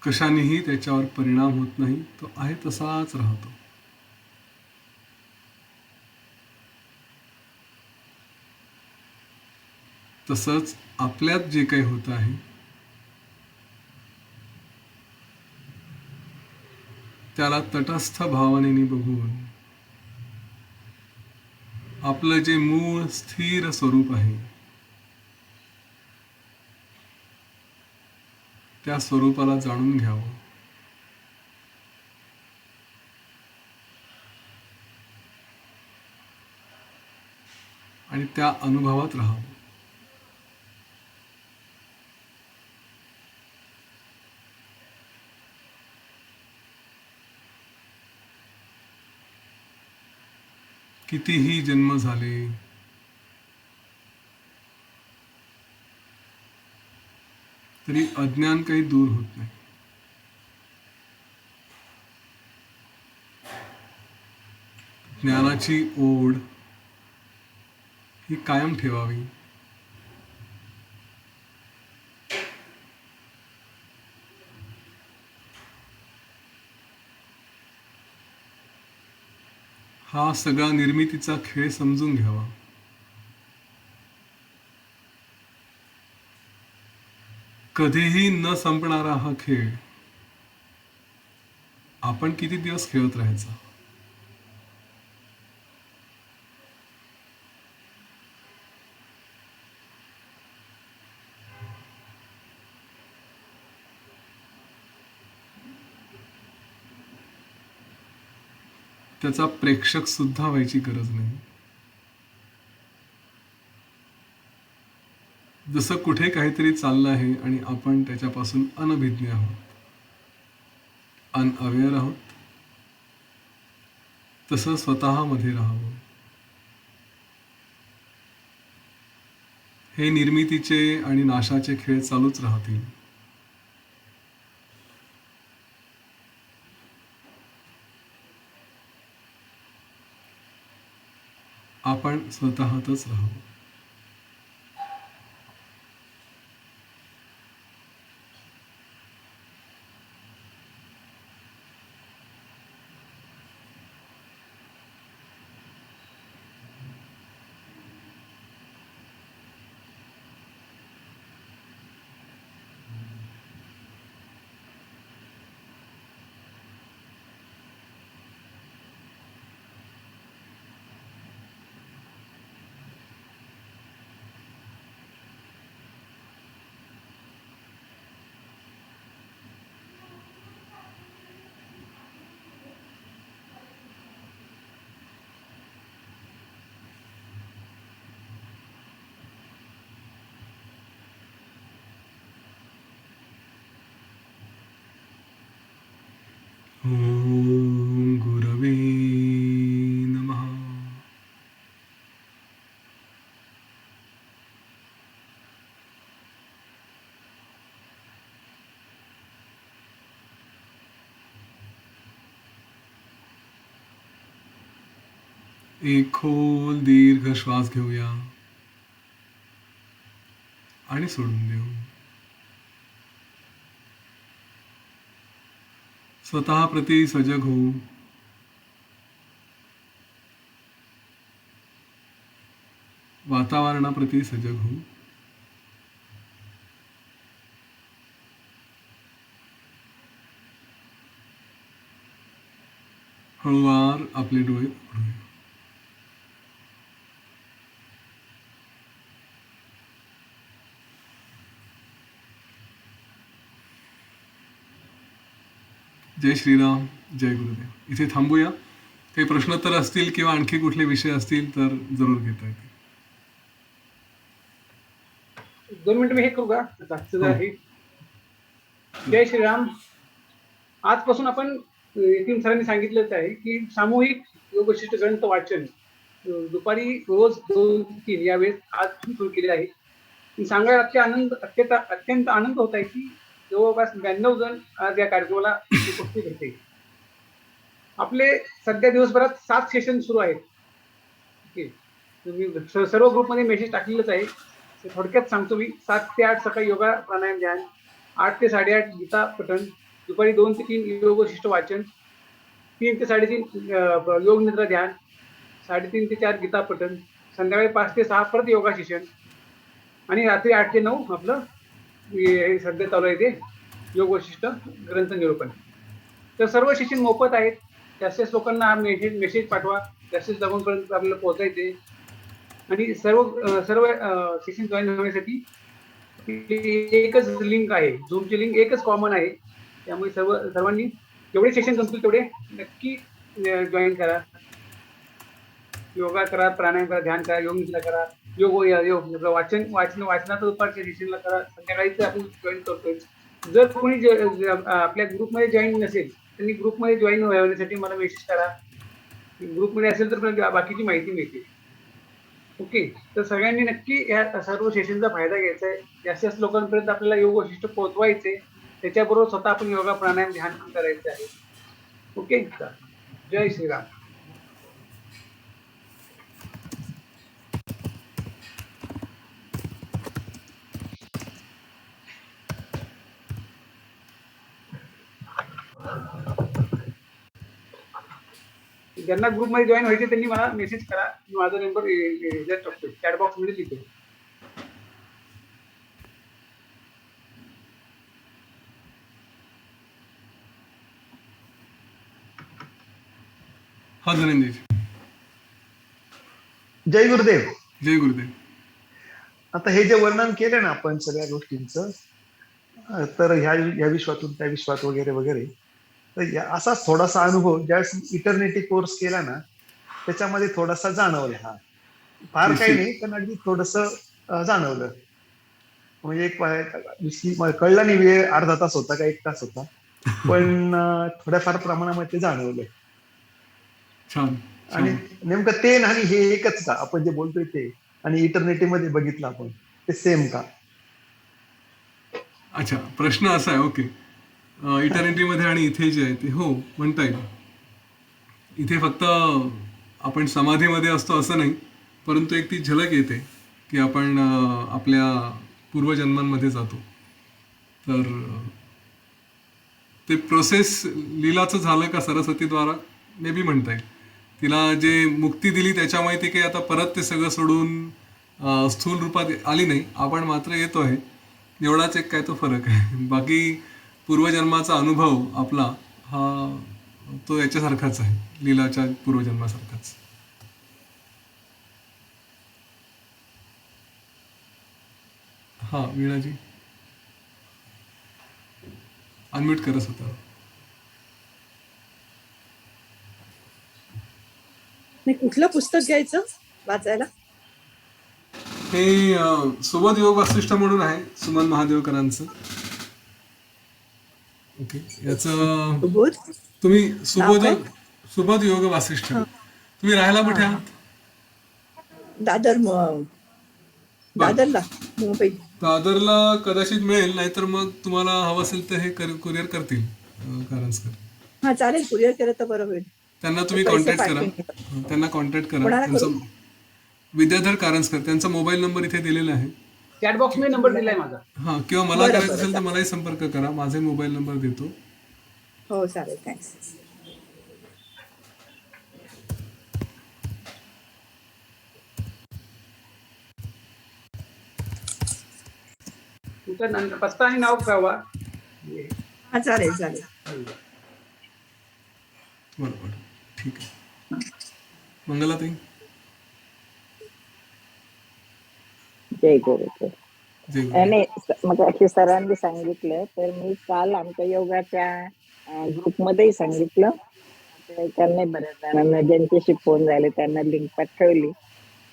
कशानेही त्याच्यावर परिणाम होत नाही, तो आहे तसाच राहतो. तसंच आपल्यात जे काही होत आहे त्याला तटस्थ भावनेने बघून आपलं जे मूळ स्थिर स्वरूप आहे त्या स्वरूपाला जाणून घ्यावं. आणि त्या अनुभवात राहावं. कितीही जन्म झाले तरी अज्ञान काही दूर होत नाही. ज्ञानाची ओढ ही कायम ठेवावी. हा सगळा निर्मितीचा खेळ समजून घ्यावा. कधीही न संपणारा हा खेळ आपण किती दिवस खेळत राहायचा. त्याचा प्रेक्षक सुद्धा व्हायची गरज नाही. जसं कुठे काहीतरी चाललं आहे आणि आपण त्याच्यापासून अनभिज्ञ आहोत, अनअवेअर आहोत, तसं स्वतःमध्ये राहावं. हे निर्मितीचे आणि नाशाचे खेळ चालूच राहतील. आपण स्वतःतच राहावं. ओम गुरवे नमः. एक खोल दीर्घ श्वास घेऊया आणि सोडून देऊ. स्वतः प्रती सजग होऊ. वातावरणाप्रती सजग होऊ. हळूवार आपले डोळे उघडूया. जय श्रीराम, जय गुरुदेव. इथे थांबूया. काही प्रश्नोत्तर असतील किंवा आणखी कुठले विषय असतील तर जरूर घेता येतील. 2 मिनिटं मी हे करू का आजचं जरा हो. हे. जय श्रीराम. आजपासून आपण यतीन सरांनी सांगितलंच आहे की सामूहिक योग वशिष्ठ ग्रंथ वाचन दुपारी रोज 2-3 यावेळेस आज सुरू केले आहे. मी सांगायला अत्यंत आनंद होत आहे की जवळपास 92 जण आज या कार्यक्रमाला उपस्थित होते. आपले सध्या दिवसभरात 7 सेशन सुरू आहेत. ओके, तुम्ही सर्व ग्रुपमध्ये मेसेज टाकलेलंच आहे. थोडक्यात सांगतो मी. 7 ते 8 सकाळी योगा प्राणायाम ध्यान, 8 ते 8:30 गीता पठण, दुपारी 2 ते 3 योग वशिष्ठ वाचन, 3 ते 3:30 योग निद्रा ध्यान, 3:30 ते 4 गीता पठण, संध्याकाळी 5 ते 6 परत योगा सेशन आणि रात्री 8 ते 9 आपलं हे सध्या चालू आहे ते योग वशिष्ठ ग्रंथ निरूपण. तर सर्व सेशन मोफत आहेत. जास्तीत लोकांना हा मेसेज पाठवा. जास्तीत लोकांपर्यंत आपल्याला पोहोचायचे आणि सर्व सेशन जॉईन होण्यासाठी एकच लिंक आहे. झूमची लिंक एकच कॉमन आहे. त्यामुळे सर्वांनी जेवढे सेशन जमतील तेवढे नक्की जॉईन करा. योगा करा, प्राणायाम करा, ध्यान करा, योग निद्रा करा, वाचनाचं दुपारच्या सेशनला करा. संध्याकाळीच आपण जॉईन करतोय. जर कोणी आपल्या ग्रुपमध्ये जॉईन नसेल त्यांनी ग्रुपमध्ये जॉईन होण्यासाठी मला मेसेज करा. ग्रुपमध्ये असेल तर बाकीची माहिती मिळते. ओके, तर सगळ्यांनी नक्की या सर्व सेशनचा फायदा घ्यायचा आहे. जास्तीत लोकांपर्यंत आपल्याला योग वशिष्ठ पोहोचवायचे. त्याच्याबरोबर स्वतः आपण योगा प्राणायाम ध्यान पण करायचं आहे. ओके, जय श्रीराम. ज्यांना ग्रुपमध्ये जॉईन व्हायचे त्यांनी मला मेसेज करा. माझा नंबर टाकतो, चॅट बॉक्स मध्ये लिहितो. हा धनंजय. जय गुरुदेव. जय गुरुदेव. आता हे जे वर्णन केलं ना आपण सगळ्या गोष्टींचं, तर ह्या विश्वातून त्या विश्वात वगैरे वगैरे, तर असाच थोडासा अनुभव ज्यावेळेस इटर्निटी कोर्स केला ना त्याच्यामध्ये थोडासा जाणवला. हा फार काही नाही पण अगदी थोडस जाणवलं. म्हणजे कळलं नाही वेळ अर्धा तास होता का 1 तास होता, पण थोड्याफार प्रमाणामध्ये ते जाणवलं. छान. आणि नेमकं ते आणि हे एकच का, आपण जे बोलतोय ते आणि इटर्निटी मध्ये बघितलं आपण ते सेम का? अच्छा, प्रश्न असा आहे. ओके, इटर्निटी मध्ये आणि इथे जे आहे ते हो म्हणता येईल. इथे फक्त आपण समाधीमध्ये असतो असं नाही, परंतु एक ती झलक येते की आपण आपल्या पूर्वजन्मांमध्ये जातो. तर ते प्रोसेस लीलाचं झालं का सरस्वतीद्वारा मे बी म्हणता येईल. तिला जे मुक्ती दिली त्याच्यामुळे ती काही आता परत ते सगळं सोडून स्थूल रूपात आली नाही. आपण मात्र येतो आहे, एवढाच एक काय तो फरक आहे. बाकी पूर्वजन्माचा अनुभव आपला हा तो याच्यासारखाच आहे, लीलाच्या पूर्वजन्मासारखाच. हा वीणाजी अनम्यूट करत होता. कुठलं पुस्तक घ्यायचं वाचायला? हे सुबोध योग वासिष्ठ म्हणून आहे, सुमन महादेवकरांचं. ओके. याचं सुबोध तुम्ही नाव काय? सुबोध योग वासिष्ठ. हा तुम्ही राहायला कुठे हा. आहात? दादर बरं. दादरला मुंबई. दादरला कदाचित मिळेल, नाहीतर मग तुम्हाला हवं असेल तर हे कुरिअर करतील कारंजकर. हा चालेल, कुरिअर केलं तर बरं होईल. त्यांना मी तुम्ही पैसे कॉन्टॅक्ट करा. पाठवून देतो. त्यांना कॉन्टॅक्ट करा. कोणाला त्यांचा करू? विद्याधर कारंजकर त्यांचा मोबाईल नंबर इथे दिलेला आहे. चॅट बॉक्स मध्ये नंबर दिलाय माझा. हां, किंवा मला बरं करायचं बरं असेल तर चालेल. मलाही संपर्क करा. माझे मोबाईल नंबर देतो. हो चालेल, थँक्स. तुमचा पत्ता आणि नाव कळवा. हा चालेल चालेल. बरोबर, ठीक आहे. मंगलाताई. जय गुरु. जय गुरु. नाही मग अशी सरांनी सांगितलं तर मी काल आमच्या योगाच्या ग्रुपमध्येही सांगितलं. त्यांनी बऱ्याच जणांना ज्यांच्याशी फोन झाले त्यांना लिंक पाठवली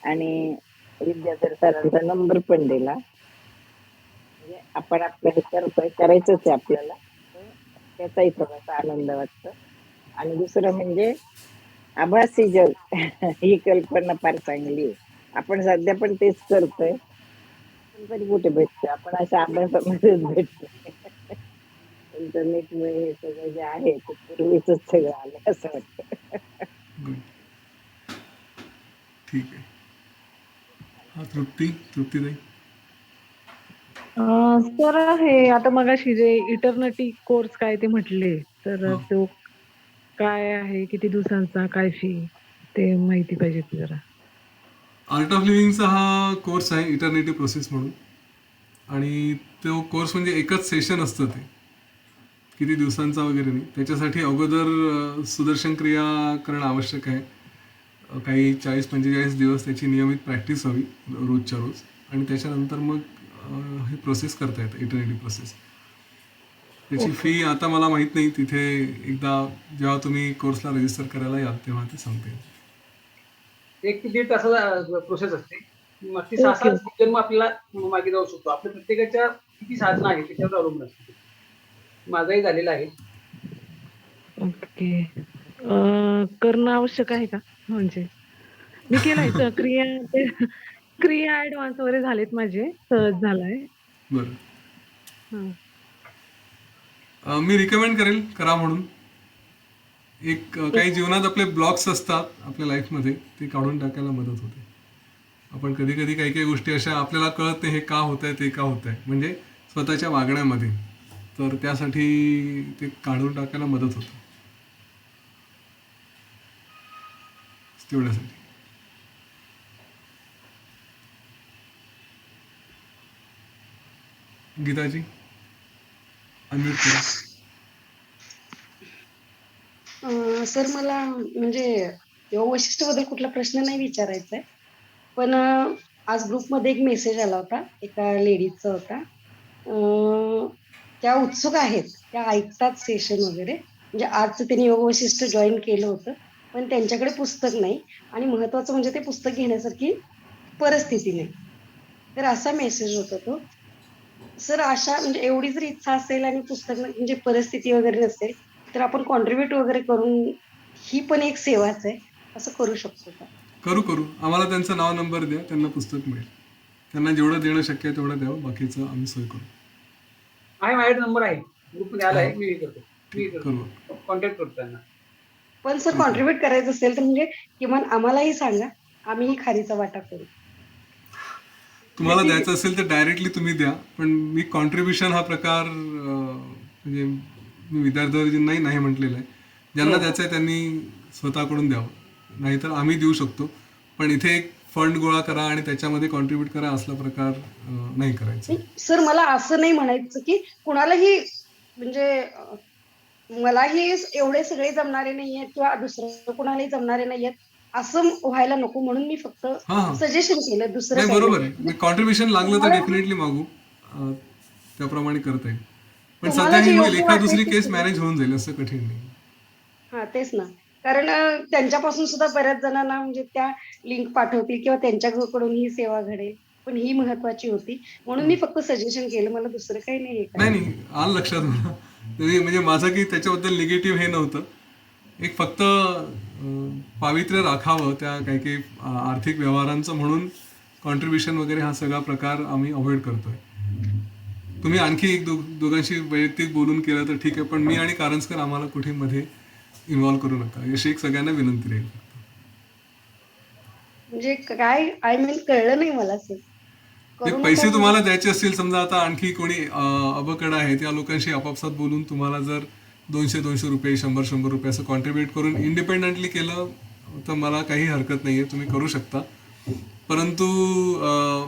आणि विद्याधर सरांचा नंबर पण दिला. म्हणजे आपण आपल्याला करतोय, करायचंच आहे आपल्याला, त्याचाही थोडासा आनंद वाटतो. आणि दुसरं म्हणजे आभासी जग ही कल्पना फार चांगली आहे. आपण सध्या पण तेच करतोय, तरी कुठे भेटतो आपण अशा अभ्यासामध्येच भेटतो. इंटरनेटमुळे हे सगळं जे आहे ते पूर्वीच सगळं आलं असं वाटतं. गुड. ठीक आहे. हा तृप्तीताई. सर हे आता मगाशी जे इटर्निटी कोर्स काय ते म्हटले, तर हां. तो काय आहे, किती दिवसांचा, काय फी, ते माहिती पाहिजे होती जरा. आर्ट ऑफ लिव्हिंगचा हा कोर्स आहे इटर्निटी प्रोसेस म्हणून. आणि तो कोर्स म्हणजे एकच सेशन असतं ते, किती दिवसांचा वगैरे नाही. त्याच्यासाठी अगोदर सुदर्शन क्रिया करणं आवश्यक आहे. काही 40-45 दिवस त्याची नियमित प्रॅक्टिस हवी रोजच्या रोज. आणि त्याच्यानंतर मग हे प्रोसेस करता येतं, इटर्निटी प्रोसेस. त्याची फी आता मला माहीत नाही. तिथे एकदा जेव्हा तुम्ही कोर्सला रजिस्टर करायला याल तेव्हा ते सांगते. 1 ते 1.5 तासाचा प्रोसेस असते. मग ती 6-7 जन्म आपल्याला मागे जाऊ शकतो. आपल्या प्रत्येकाच्या किती साधना आहे त्याच्यावर अवलंबून असते. माझाही झालेला आहे. ओके. करणं आवश्यक आहे का? म्हणजे मी केलाय क्रिया ऍडव्हान्स वगैरे झालेत माझे, सहज झालाय. बरं. हं. मी रिकमेंड करेल करा म्हणून. काही जीवनात आपले ब्लॉक्स असतात आपल्या लाईफमध्ये, ते काढून टाकायला मदत होते. आपण कधी कधी काही काही गोष्टी अशा आपल्याला कळत नाही, हे का होत आहे ते का होत आहे, म्हणजे स्वतःच्या वागण्यामध्ये. तर त्यासाठी ते काढून टाकायला मदत होतं. तेवढ्यासाठी. गीताजी अनम्यूट करा. सर मला म्हणजे योग वैशिष्ट्याबद्दल कुठला प्रश्न नाही विचारायचा आहे, पण आज ग्रुपमध्ये एक मेसेज आला होता, एका लेडीजचा होता. त्या उत्सुक आहेत, त्या ऐकतात सेशन वगैरे. म्हणजे आजचं त्यांनी योग वैशिष्ट्य जॉईन केलं होतं, पण त्यांच्याकडे पुस्तक नाही आणि महत्वाचं म्हणजे ते पुस्तक घेण्यासारखी परिस्थिती नाही. तर असा मेसेज होता तो. सर अशा म्हणजे एवढी जर इच्छा असेल आणि पुस्तक म्हणजे परिस्थिती वगैरे नसेल, तर आपण कॉन्ट्रीब्युट वगैरे करून, ही पण एक सेवाच आहे, असं करू शकतो का? करू. आम्हाला त्यांचं नाव नंबर द्या, त्यांना पुस्तक मिळेल. त्यांना जेवढं देणं शक्य आहे तेवढं द्यावं, बाकीचं आम्ही सोय करू. आहे, माझ्याकडे नंबर आहे. ग्रुपमध्ये आला आहे. मी करतो. करू. कॉन्टॅक्ट करतो त्यांना. पण सर कॉन्ट्रीब्युट करायचं असेल तर म्हणजे किमान आम्हालाही सांगा, आम्हीही खारीचा वाटा करू. तुम्हाला द्यायचं असेल तर डायरेक्टली तुम्ही द्या. पण मी कॉन्ट्रीब्युशन हा प्रकार म्हणजे मी विद्यार्थ्यांनाही नाही म्हटलेलं आहे. ज्यांना द्यायचं आहे त्यांनी स्वतःकडून द्यावं, नाहीतर आम्ही देऊ शकतो. पण इथे एक फंड गोळा करा आणि त्याच्यामध्ये कॉन्ट्रीब्यूट करा असला प्रकार नाही करायचा. सर मला असं नाही म्हणायचं की कुणालाही म्हणजे मलाही एवढे सगळे जमणारे नाहीयेत किंवा दुसरं कुणालाही जमणारे नाहीयेत असं व्हायला नको, म्हणून मी फक्त सजेशन केलं, दुसरं नाही. काही बरोबर नाही. आहे. कॉन्ट्रीब्युशन लागलं तर डेफिनेटली मागू, त्याप्रमाणे करता येईल. पण तुम्हाला सध्या जे ही होईल, योग्य एका दुसरी वाटेल केस ते मॅनेज होऊन जाईल, असं कठीण नाही. हा तेच ना, कारण त्यांच्यापासून सुद्धा बऱ्याच जणांना म्हणजे त्या लिंक पाठवतील किंवा त्यांच्याकडून ही सेवा घडेल, पण ही महत्वाची होती म्हणून मी फक्त सजेशन केलं, मला दुसरं काही नाही. नाही आलं लक्षात मला. म्हणजे माझं काही त्याच्याबद्दल निगेटिव्ह हे नव्हतं. एक फक्त पावित्र्य राखावं त्या काही काही आर्थिक व्यवहारांचं म्हणून कॉन्ट्रीब्युशन वगैरे हा सगळा प्रकार आम्ही अवॉइड करतोय. तुम्ही आणखी एक दोघांशी वैयक्तिक बोलून केलं तर ठीक आहे, पण मी आणि कारंजकर आम्हाला कुठे मध्ये इन्व्हॉल्व्ह करू नका, अशी एक सगळ्यांना विनंती राहील. म्हणजे काय आय मीन कळलं नाही मला सर. करू पैसे नका तुम्हाला म्हणजे? द्यायचे असतील, समजा आता आणखी कोणी अबकड आहे त्या लोकांशी आपापसात बोलून तुम्हाला जर 200 रुपये 100 रुपये असं कॉन्ट्रीब्युट करून इंडिपेंडंटली केलं तर मला काही हरकत नाहीये, तुम्ही करू शकता. परंतु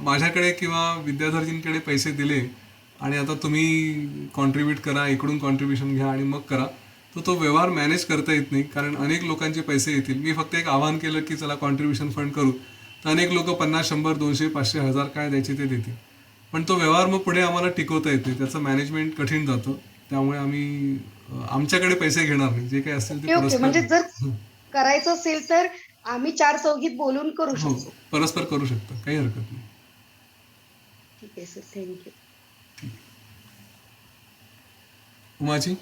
माझ्याकडे किंवा विद्याधरजींकडे पैसे दिले आणि आता तुम्ही कॉन्ट्रीब्युट करा, इकडून कॉन्ट्रीब्युशन घ्या आणि मग करा, तर तो व्यवहार मॅनेज करता येत नाही. कारण अनेक लोकांचे पैसे येतील. मी फक्त एक आवाहन केलं की चला कॉन्ट्रीब्युशन फंड करू, तर अनेक लोक 50, 100, 200, 500, 1000 काय द्यायचे ते देतील. पण तो व्यवहार मग पुढे आम्हाला टिकवता येते, त्याचं मॅनेजमेंट कठीण जातं. त्यामुळे आम्ही आमच्याकडे पैसे घेणार नाही, जे काही असेल ते ओके, म्हणजे जर परस्पर करायचं असेल तर आम्ही 4 चौघीत बोलून करू हो शकतो. परस्पर करू शकता, काही हरकत नाही. ठीक आहे सर, थँक्यू. उमाजी,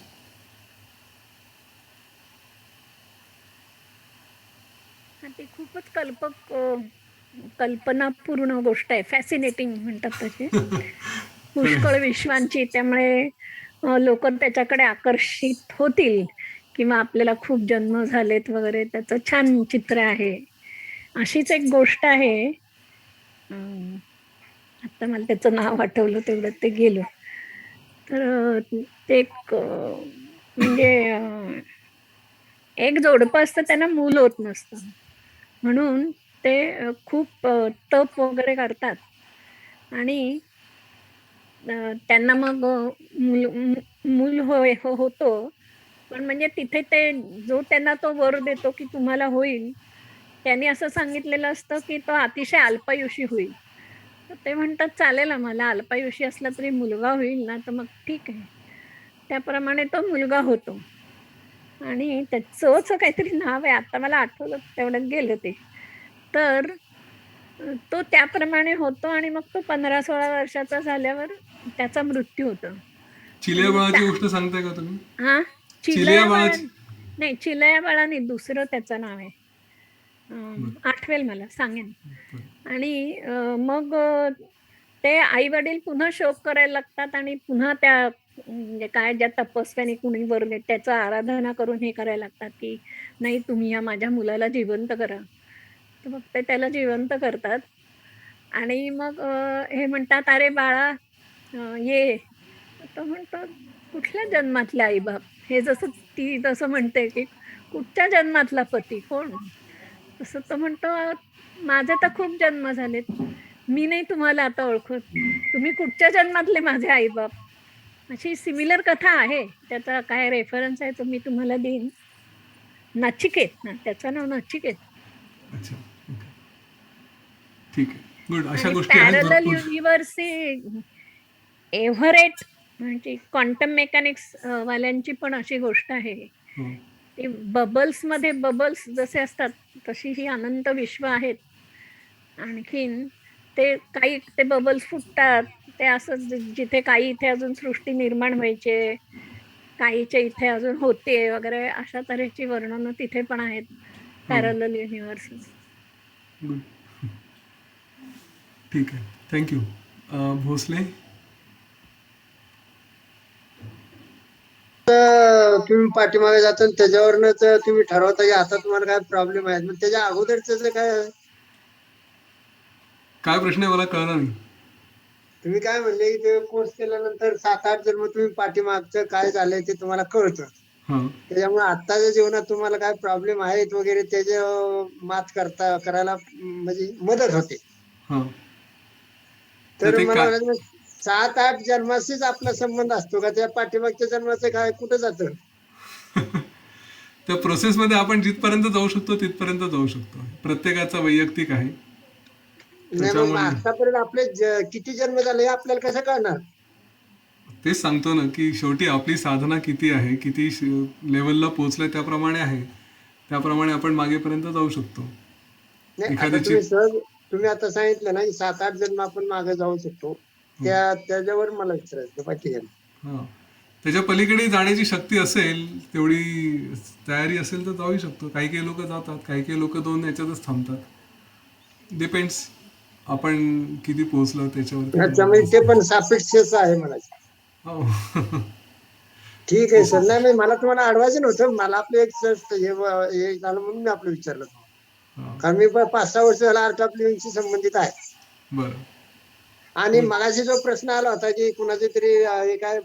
ती खूपच कल्पनापूर्ण गोष्ट आहे, फॅसिनेटिंग म्हणतात तशी. पुष्कळ विश्वांची, त्यामुळे लोक त्याच्याकडे आकर्षित होतील किंवा आपल्याला खूप जन्म झालेत वगैरे, त्याचं छान चित्र आहे. अशीच एक गोष्ट आहे, आता मला त्याचं नाव आठवलं तेवढं ते गेलं. तर ते एक म्हणजे एक जोडपं असतं, त्यांना मूल होत नसतं, म्हणून ते खूप तप वगैरे करतात आणि त्यांना मग मूल होतो. पण म्हणजे तिथे ते जो त्यांना तो वर देतो की तुम्हाला होईल, त्यांनी असं सांगितलेलं असतं की तो अतिशय अल्पायुषी होईल. तर ते म्हणतात चालेल, मला अल्पायुषी असला तरी मुलगा होईल ना, तर मग ठीक आहे. त्याप्रमाणे तो मुलगा होतो आणि त्याचं काहीतरी नाव आहे, आता मला आठवलं तेवढ्यात गेलं ते. तर तो त्याप्रमाणे होतो आणि मग तो 15-16 वर्षाचा झाल्यावर त्याचा मृत्यू होतो. चिलिया बाळाची गोष्ट सांगताय का तुम्ही? हा, चिलिया चिलया बाळा बाळाची नाही, चिलया बाळा नाही, दुसरं त्याचं नाव आहे. आठवेल मला, सांगेन. आणि मग ते आई वडील पुन्हा शोक करायला लागतात आणि पुन्हा त्या म्हणजे काय ज्या तपस्व्याने कुणी वर त्याचं आराधना करून हे करायला लागतात की नाही, तुम्ही या माझ्या मुलाला जिवंत करा. तर मग ते त्याला जिवंत करतात आणि मग हे म्हणतात, अरे बाळा ये. तो म्हणतो कुठल्या जन्मातले आईबाप, हे जसं ती जसं म्हणते की कुठच्या जन्मातला पती कोण, तसं तो म्हणतो माझे तर खूप जन्म झालेत, मी नाही तुम्हाला आता ओळखत, तुम्ही कुठच्या जन्मातले माझे आईबाप. अशी सिमिलर कथा आहे, त्याचा काय रेफरन्स आहे तो मी तुम्हाला देईन. नचिकेत ना, त्याचं नाव नचिकेत. अच्छा, ठीक आहे, गुड. अशा आणि गोष्टी आहेत पॅरलल भरपूर. युनिव्हर्स एव्हरेट म्हणजे क्वांटम मेकॅनिक्स वाल्यांची पण अशी गोष्ट आहे. हो. ते बबल्स मध्ये बबल्स जसे असतात तशी ही अनंत विश्व आहेत. आणखीन ते काही ते बबल्स फुटतात, ते असं जिथे काही इथे अजून सृष्टी निर्माण व्हायचे, काहीच्या इथे अजून होते वगैरे, अशा तऱ्हेची वर्णनं तिथे पण आहेत पॅरलल युनिव्हर्स. गुड, ठीक आहे, थँक्यू. भोसले, तुम्ही पाठीमागे जाता आणि त्याच्यावरनच तुम्ही ठरवता की आता तुम्हाला काय प्रॉब्लेम आहे, मग त्याच्या अगोदरच काय काय प्रश्न आहे मला कळणार नाही. तुम्ही काय म्हणले की ते कोर्स केल्यानंतर 7-8 जन्म तुम्ही पाठीमागचं काय झालंय ते तुम्हाला कळतं. हां, त्याच्यामुळे आत्ताच्या जीवनात तुम्हाला काय प्रॉब्लेम आहेत वगैरे त्याचे मात करायला म्हणजे मदत होते. हां. तर ते मला काय म्हणायचं 7-8 जन्माशीच आपला संबंध असतो का, त्या पाठीमागच्या जन्माचं काय कुठं जातं? त्या प्रोसेसमध्ये आपण जिथपर्यंत जाऊ शकतो तिथपर्यंत जाऊ शकतो. प्रत्येकाचा वैयक्तिक आहे. नाही, मग त्याच्यामुळे आतापर्यंत आपले किती जन्म झाले हे आपल्याला कसं कळणार? तेच सांगतो ना की शेवटी आपली साधना किती आहे, किती लेवलला पोहोचलंय त्याप्रमाणे आहे. त्याप्रमाणे आपण मागेपर्यंत जाऊ शकतो. नाही, आता एखाद्याची तुम्ही आता सांगितलं ना की 7-8 जन्म आपण मागे जाऊ शकतो, त्याच्यावर मला विचारायचं बाकी काय नाही. हां, त्याच्या पलीकडे जाण्याची शक्ती असेल, तेवढी तयारी असेल तर जाऊ शकतो. काही काही लोक जातात, काही काही लोक 2 याच्यातच थांबतात. डिपेंड्स आपण किती पोहोचलो त्याच्यावरती. अच्छा, म्हणजे ते पण सापेक्षच आहे म्हणायचं. हो. ठीक आहे सर. नाही मला तुम्हाला अडवायचं नव्हतं. मला आपलं एक हे झालं म्हणून मी आपलं विचारलं. हा, कारण मी 5-6 वर्ष झाला आर्ट ऑफ लिव्हिंगशी संबंधित आहे. बरं. आणि मगाशी जो प्रश्न आला होता की कुणाची तरी हे काय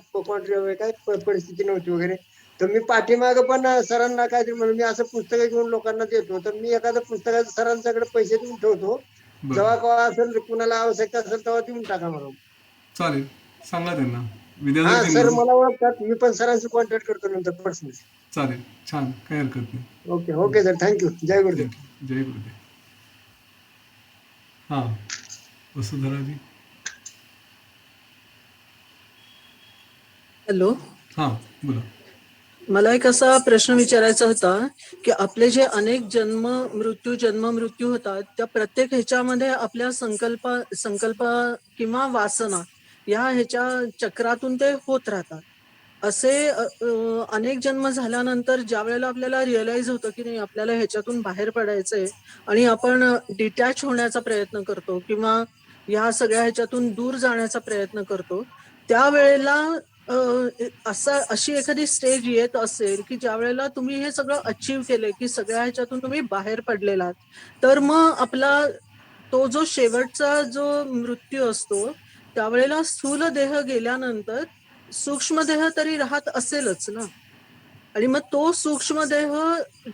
परिस्थिती नव्हती वगैरे, तर मी पाठीमागं पण सरांना काहीतरी म्हणून मी असं पुस्तकं घेऊन लोकांना देतो. तर मी एखादं पुस्तकाचं सरांच्याकडे पैसे देऊन ठेवतो. बरं. जेव्हा केव्हा असेल कुणाला आवश्यकता असेल तेव्हा देऊन टाका म्हणून. चालेल, सांगा त्यांना. हा विद्यार्थी सर, मला ओळखतात. मी पण सरांशी कॉन्टॅक्ट करतो नंतर पर्सनली. चालेल, छान, काही हरकत नाही. Okay okay sir, thank you. जय गुरुदेव. Thank you. जय गुरुदेव. हां, वसुधराजी. हॅलो, हां, बोला. मला एक असा प्रश्न विचारायचा होता की आपले जे अनेक जन्म मृत्यू होतात, त्या प्रत्येक ह्याच्यामध्ये आपल्या संकल्प किंवा वासना या ह्याच्या चक्रातून ते होत राहतात. असे अनेक जन्म झाल्यानंतर ज्या वेळेला आपल्याला रिअलाइज होतं की नाही आपल्याला ह्याच्यातून बाहेर पडायचंय आणि आपण डिटॅच होण्याचा प्रयत्न करतो किंवा या सगळ्या ह्याच्यातून दूर जाण्याचा प्रयत्न करतो, त्यावेळेला अशी एखादी स्टेज येत असेल की ज्या वेळेला तुम्ही हे सगळं अचीव्ह केलंय की सगळ्या ह्याच्यातून तुम्ही बाहेर पडलेलात, तर मग आपला तो जो शेवटचा जो मृत्यू असतो त्यावेळेला स्थूल देह गेल्यानंतर सूक्ष्म देह तरी राहत असेलच ना. आणि मग तो सूक्ष्म देह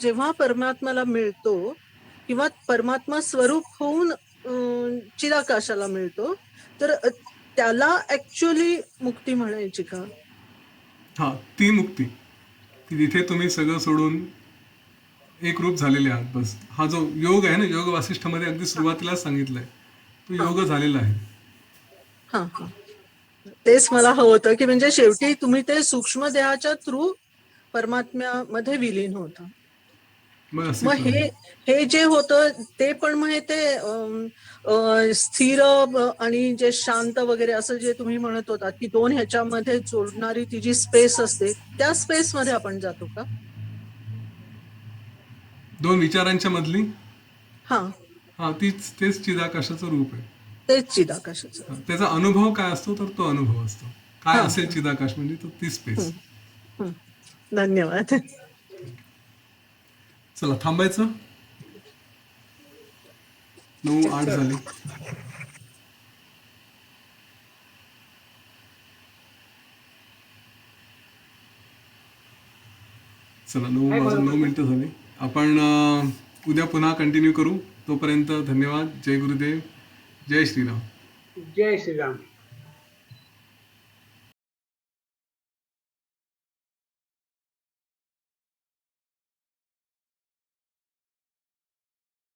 जेव्हा परमात्म्याला मिळतो किंवा परमात्मा स्वरूप होऊन चिराकाशाला मिळतो, तर त्याला ऍक्च्युअली मुक्ती म्हणायची का? हां, ती मुक्ती की तिथे तुम्ही सगळं सोडून एक रूप झालेले आहात. बस हा जो योग आहे ना, योग वासिष्ठमध्ये अगदी सुरुवातीलाच सांगितलंय, तो योग झालेला आहे. हा हा, तेच मला हवं होतं की म्हणजे शेवटी तुम्ही ते सूक्ष्म देहाच्या थ्रू परमात्म्यामध्ये विलीन होता. मग मग अस्तित्व आहे. हे जे होतं ते पण मग ते स्थिर आणि जे शांत वगैरे असं जे तुम्ही म्हणत होता की 2 ह्याच्यामध्ये जोडणारी ती जी स्पेस असते, त्या स्पेस मध्ये आपण जातो का? 2 विचारांच्या मधली. हा, हां, तेच चिदाकाशाचं रूप आहे. तेच चिदाकाशाचं. हां, त्याचा अनुभव काय असतो, तर तो अनुभव असतो. काय हा, असेल चिदाकाश म्हणजे तो ती स्पेस. धन्यवाद. चला थांबायचं. 9:08 झाले. चला 9:09 झाले. आपण उद्या पुन्हा कंटिन्यू करू. तोपर्यंत धन्यवाद. जय गुरुदेव. जय श्रीराम. जय श्रीराम.